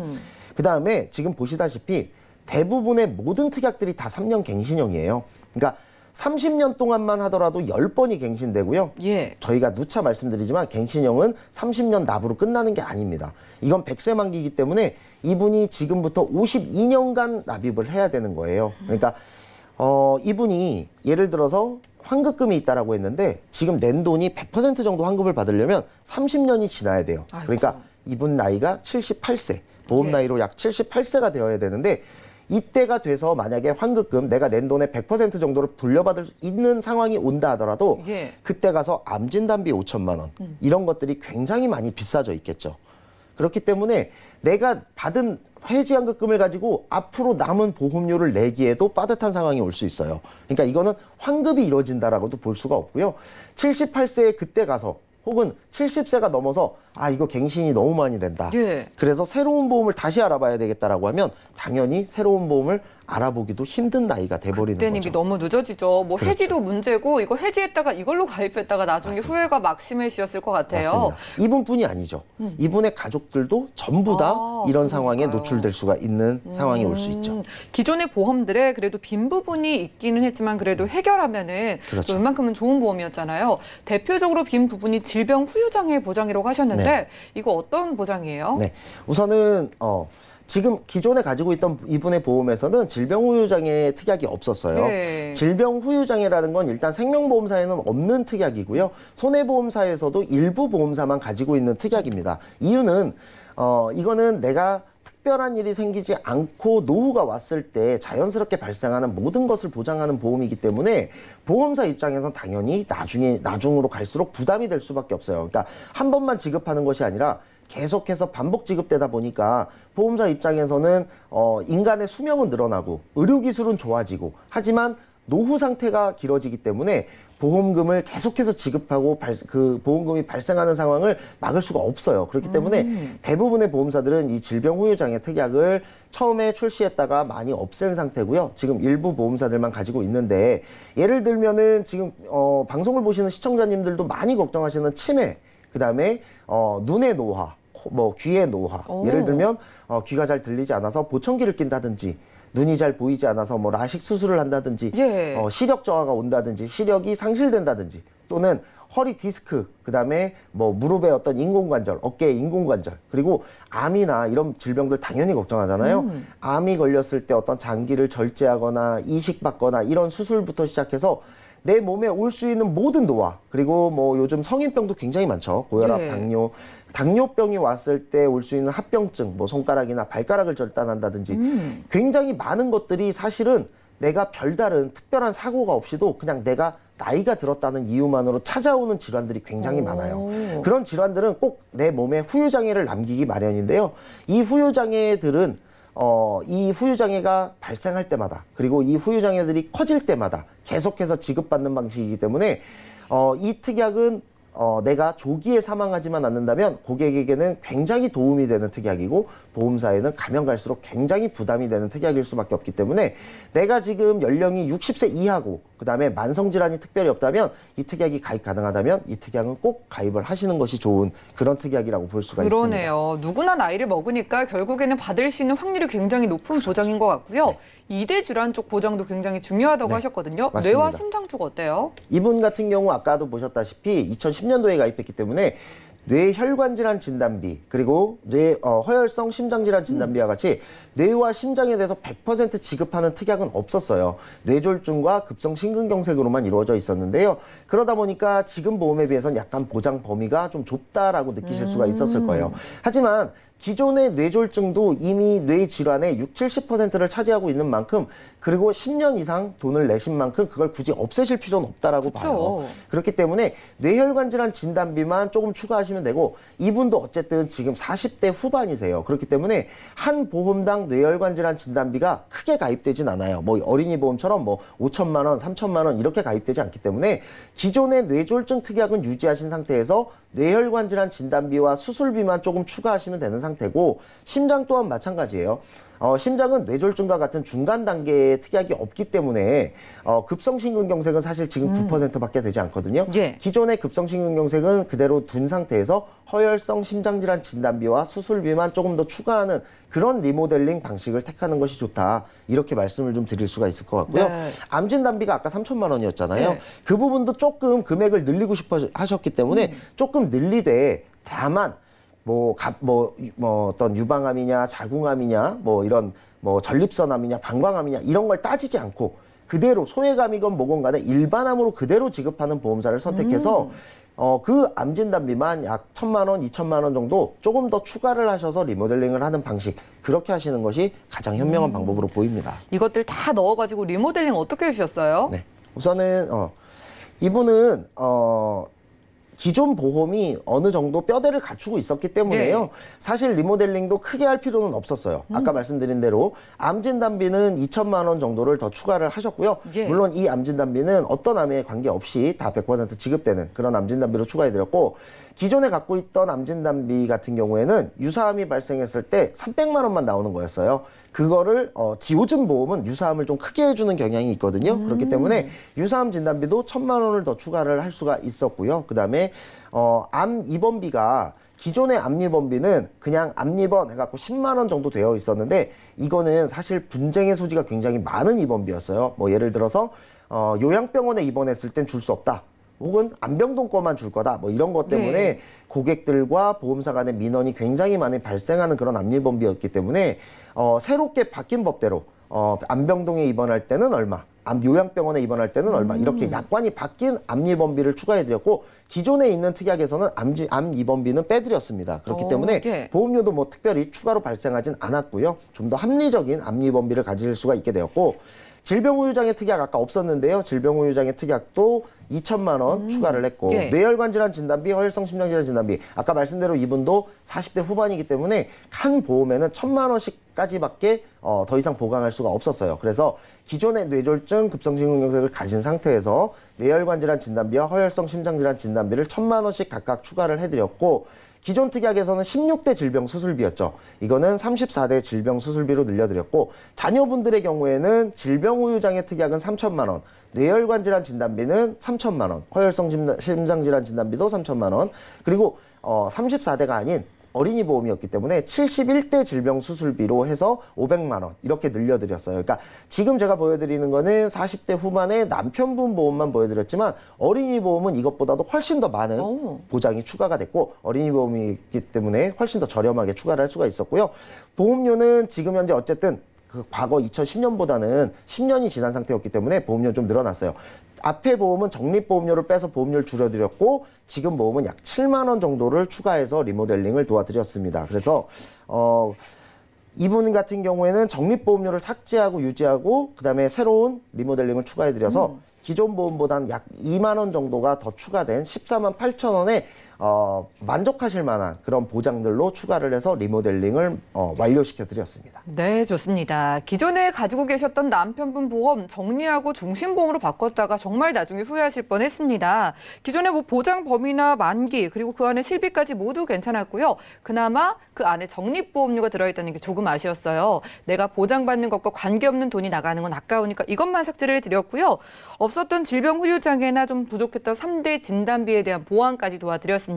그다음에 지금 보시다시피 대부분의 모든 특약들이 다 3년 갱신형이에요. 그러니까 30년 동안만 하더라도 10번이 갱신되고요. 예. 저희가 누차 말씀드리지만 갱신형은 30년 납으로 끝나는 게 아닙니다. 이건 100세 만기이기 때문에 이분이 지금부터 52년간 납입을 해야 되는 거예요. 그러니까 이분이 예를 들어서 환급금이 있다라고 했는데 지금 낸 돈이 100% 정도 환급을 받으려면 30년이 지나야 돼요. 아이고. 그러니까 이분 나이가 78세, 보험 예. 나이로 약 78세가 되어야 되는데 이때가 돼서 만약에 환급금 내가 낸 돈의 100% 정도를 불려받을 수 있는 상황이 온다 하더라도 예. 그때 가서 암 진단비 5천만 원 이런 것들이 굉장히 많이 비싸져 있겠죠. 그렇기 때문에 내가 받은 해지환급금을 가지고 앞으로 남은 보험료를 내기에도 빠듯한 상황이 올 수 있어요. 그러니까 이거는 환급이 이루어진다라고도 볼 수가 없고요. 78세에 그때 가서 혹은 70세가 넘어서 아 이거 갱신이 너무 많이 된다. 예. 그래서 새로운 보험을 다시 알아봐야 되겠다라고 하면 당연히 새로운 보험을 알아보기도 힘든 나이가 돼버리는 그때는 거죠. 이미 너무 늦어지죠. 뭐 그렇죠. 해지도 문제고 이거 해지했다가 이걸로 가입했다가 나중에 맞습니다. 후회가 막심해지셨을 것 같아요. 맞습니다. 이분뿐이 아니죠. 이분의 가족들도 전부 다 이런 상황에 그러니까요. 노출될 수가 있는 상황이 올 수 있죠. 기존의 보험들에 그래도 빈 부분이 있기는 했지만 그래도 해결하면은 그렇죠. 또 웬만큼은 좋은 보험이었잖아요. 대표적으로 빈 부분이 질병 후유장애 보장이라고 하셨는데 네. 이거 어떤 보장이에요? 네, 우선은 지금 기존에 가지고 있던 이분의 보험에서는 질병후유장애 특약이 없었어요. 네. 질병후유장애라는 건 일단 생명보험사에는 없는 특약이고요. 손해보험사에서도 일부 보험사만 가지고 있는 특약입니다. 이유는 이거는 내가 특별한 일이 생기지 않고 노후가 왔을 때 자연스럽게 발생하는 모든 것을 보장하는 보험이기 때문에 보험사 입장에선 당연히 나중으로 갈수록 부담이 될 수밖에 없어요. 그러니까 한 번만 지급하는 것이 아니라 계속해서 반복 지급되다 보니까 보험사 입장에서는 인간의 수명은 늘어나고 의료기술은 좋아지고 하지만 노후 상태가 길어지기 때문에 보험금을 계속해서 지급하고 그 보험금이 발생하는 상황을 막을 수가 없어요. 그렇기 때문에 대부분의 보험사들은 이 질병후유장애 특약을 처음에 출시했다가 많이 없앤 상태고요. 지금 일부 보험사들만 가지고 있는데 예를 들면은 지금 방송을 보시는 시청자님들도 많이 걱정하시는 치매, 그다음에 눈의 노화, 뭐 귀의 노화. 예를 들면 귀가 잘 들리지 않아서 보청기를 낀다든지 눈이 잘 보이지 않아서 뭐 라식 수술을 한다든지 예. 시력 저하가 온다든지 시력이 상실된다든지 또는 허리 디스크, 그다음에 뭐 무릎의 어떤 인공관절, 어깨의 인공관절, 그리고 암이나 이런 질병들 당연히 걱정하잖아요. 암이 걸렸을 때 어떤 장기를 절제하거나 이식받거나 이런 수술부터 시작해서 내 몸에 올 수 있는 모든 노화, 그리고 뭐 요즘 성인병도 굉장히 많죠. 고혈압, 네. 당뇨병이 왔을 때 올 수 있는 합병증, 뭐 손가락이나 발가락을 절단한다든지 굉장히 많은 것들이 사실은 내가 별다른 특별한 사고가 없이도 그냥 내가 나이가 들었다는 이유만으로 찾아오는 질환들이 굉장히 많아요. 그런 질환들은 꼭 내 몸에 후유장애를 남기기 마련인데요. 이 후유장애들은 이 후유장애가 발생할 때마다 그리고 이 후유장애들이 커질 때마다 계속해서 지급받는 방식이기 때문에 이 특약은 내가 조기에 사망하지만 않는다면 고객에게는 굉장히 도움이 되는 특약이고 보험사에는 가면 갈수록 굉장히 부담이 되는 특약일 수밖에 없기 때문에 내가 지금 연령이 60세 이하고 그다음에 만성질환이 특별히 없다면 이 특약이 가입 가능하다면 이 특약은 꼭 가입을 하시는 것이 좋은 그런 특약이라고 볼 수가 있습니다. 그러네요. 누구나 나이를 먹으니까 결국에는 받을 수 있는 확률이 굉장히 높은 보장인 것 같고요. 이대 질환 쪽 보장도 굉장히 중요하다고 네. 하셨거든요. 맞습니다. 뇌와 심장 쪽 어때요? 이분 같은 경우 아까도 보셨다시피 2010년도에 가입했기 때문에 뇌혈관 질환 진단비 그리고 허혈성 심장 질환 진단비와 같이 뇌와 심장에 대해서 100% 지급하는 특약은 없었어요. 뇌졸중과 급성 심근경색으로만 이루어져 있었는데요. 그러다 보니까 지금 보험에 비해서는 약간 보장 범위가 좀 좁다라고 느끼실 수가 있었을 거예요. 하지만 기존의 뇌졸중도 이미 뇌 질환의 60-70%를 차지하고 있는 만큼 그리고 10년 이상 돈을 내신 만큼 그걸 굳이 없애실 필요는 없다라고 봐요. 그렇기 때문에 뇌혈관 질환 진단비만 조금 추가하시면 되고 이분도 어쨌든 지금 40대 후반이세요. 그렇기 때문에 한 보험당 뇌혈관 질환 진단비가 크게 가입되진 않아요. 뭐 어린이 보험처럼 뭐 5천만 원, 3천만 원 이렇게 가입되지 않기 때문에 기존의 뇌졸중 특약은 유지하신 상태에서 뇌혈관 질환 진단비와 수술비만 조금 추가하시면 되는 상태고 심장 또한 마찬가지예요. 심장은 뇌졸중과 같은 중간 단계의 특약이 없기 때문에 급성심근경색은 사실 지금 9%밖에 되지 않거든요. 예. 기존의 급성심근경색은 그대로 둔 상태에서 허혈성 심장질환 진단비와 수술비만 조금 더 추가하는 그런 리모델링 방식을 택하는 것이 좋다. 이렇게 말씀을 좀 드릴 수가 있을 것 같고요. 네. 암 진단비가 아까 3천만 원이었잖아요. 네. 그 부분도 조금 금액을 늘리고 싶어 하셨기 때문에 조금 늘리되 다만 어떤 유방암이냐, 자궁암이냐, 뭐 이런 전립선암이냐, 방광암이냐 이런 걸 따지지 않고 그대로 소외감이건 뭐건 간에 일반암으로 그대로 지급하는 보험사를 선택해서 그 암 진단비만 약 1,000만 원, 2천만 원 정도 조금 더 추가를 하셔서 리모델링을 하는 방식 그렇게 하시는 것이 가장 현명한 방법으로 보입니다. 이것들 다 넣어가지고 리모델링 어떻게 해주셨어요? 네, 우선은 이분은 기존 보험이 어느 정도 뼈대를 갖추고 있었기 때문에요. 네. 사실 리모델링도 크게 할 필요는 없었어요. 아까 말씀드린 대로 암 진단비는 2천만 원 정도를 더 추가를 하셨고요. 예. 물론 이 암 진단비는 어떤 암에 관계없이 다 100% 지급되는 그런 암 진단비로 추가해드렸고 기존에 갖고 있던 암 진단비 같은 경우에는 유사암이 발생했을 때 300만 원만 나오는 거였어요. 그거를 요즘 보험은 유사암을 좀 크게 해주는 경향이 있거든요. 그렇기 때문에 유사암 진단비도 1,000만 원을 더 추가를 할 수가 있었고요. 그다음에 암 입원비가 기존의 암 입원비는 그냥 암 입원 해갖고 10만 원 정도 되어 있었는데 이거는 사실 분쟁의 소지가 굉장히 많은 입원비였어요. 뭐 예를 들어서 요양병원에 입원했을 땐 줄 수 없다. 혹은 안병동 거만 줄 거다. 뭐 이런 것 때문에 네. 고객들과 보험사 간의 민원이 굉장히 많이 발생하는 그런 암입원비였기 때문에 새롭게 바뀐 법대로 안병동에 입원할 때는 얼마, 요양병원에 입원할 때는 얼마 이렇게 약관이 바뀐 암입원비를 추가해드렸고 기존에 있는 특약에서는 암입원비는 빼드렸습니다. 그렇기 때문에 예. 보험료도 뭐 특별히 추가로 발생하진 않았고요. 좀 더 합리적인 암입원비를 가질 수가 있게 되었고 질병후유장애 특약 아까 없었는데요. 질병후유장애 특약도 2천만 원 추가를 했고 예. 뇌혈관 질환 진단비, 허혈성 심장질환 진단비 아까 말씀대로 이분도 40대 후반이기 때문에 한 보험에는 1,000만 원씩까지밖에 더 이상 보강할 수가 없었어요. 그래서 기존의 뇌졸중, 급성심근경색을 가진 상태에서 뇌혈관 질환 진단비와 허혈성 심장질환 진단비를 1,000만 원씩 각각 추가를 해드렸고 기존 특약에서는 16대 질병 수술비였죠. 이거는 34대 질병 수술비로 늘려드렸고 자녀분들의 경우에는 질병후유장애 특약은 3천만 원, 뇌혈관 질환 진단비는 3천만 원, 허혈성 심장질환 진단비도 3천만 원, 그리고 34대가 아닌 어린이 보험이었기 때문에 71대 질병 수술비로 해서 500만 원 이렇게 늘려드렸어요. 그러니까 지금 제가 보여드리는 거는 40대 후반의 남편분 보험만 보여드렸지만 어린이 보험은 이것보다도 훨씬 더 많은 보장이 추가가 됐고 어린이 보험이기 때문에 훨씬 더 저렴하게 추가를 할 수가 있었고요. 보험료는 지금 현재 어쨌든 그 과거 2010년보다는 10년이 지난 상태였기 때문에 보험료 좀 늘어났어요. 앞에 보험은 적립보험료를 빼서 보험료를 줄여드렸고 지금 보험은 약 7만 원 정도를 추가해서 리모델링을 도와드렸습니다. 그래서 이분 같은 경우에는 적립보험료를 삭제하고 유지하고 그다음에 새로운 리모델링을 추가해드려서 기존 보험보다는 약 2만 원 정도가 더 추가된 14만 8천 원에 만족하실 만한 그런 보장들로 추가를 해서 리모델링을 완료시켜 드렸습니다. 네, 좋습니다. 기존에 가지고 계셨던 남편분 보험 정리하고 종신보험으로 바꿨다가 정말 나중에 후회하실 뻔했습니다. 기존에 뭐 보장 범위나 만기 그리고 그 안에 실비까지 모두 괜찮았고요. 그나마 그 안에 적립보험료가 들어있다는 게 조금 아쉬웠어요. 내가 보장받는 것과 관계없는 돈이 나가는 건 아까우니까 이것만 삭제를 해드렸고요. 없었던 질병후유장애나 좀 부족했던 3대 진단비에 대한 보완까지 도와드렸습니다.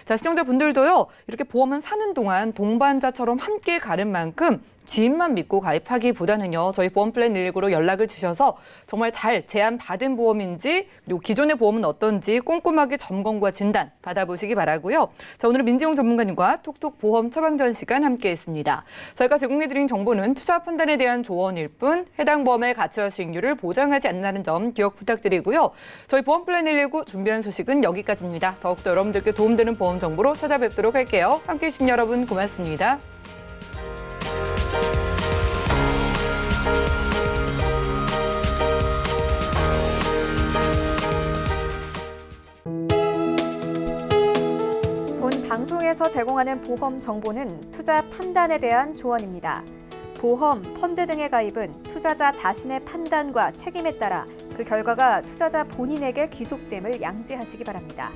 자, 시청자분들도요. 이렇게 보험은 사는 동안 동반자처럼 함께 가는 만큼 지인만 믿고 가입하기보다는요. 저희 보험플랜 119로 연락을 주셔서 정말 잘 제안받은 보험인지 그리고 기존의 보험은 어떤지 꼼꼼하게 점검과 진단 받아보시기 바라고요. 자, 오늘은 민지용 전문가님과 톡톡 보험 처방전 시간 함께했습니다. 저희가 제공해드린 정보는 투자 판단에 대한 조언일 뿐 해당 보험의 가치와 수익률을 보장하지 않는다는 점 기억 부탁드리고요. 저희 보험플랜 119 준비한 소식은 여기까지입니다. 더욱더 여러분들께 도움되는 보험 정보로 찾아뵙도록 할게요. 함께해 주신 여러분 고맙습니다. 본 방송에서 제공하는 보험 정보는 투자 판단에 대한 조언입니다. 보험, 펀드 등의 가입은 투자자 자신의 판단과 책임에 따라 그 결과가 투자자 본인에게 귀속됨을 양지하시기 바랍니다.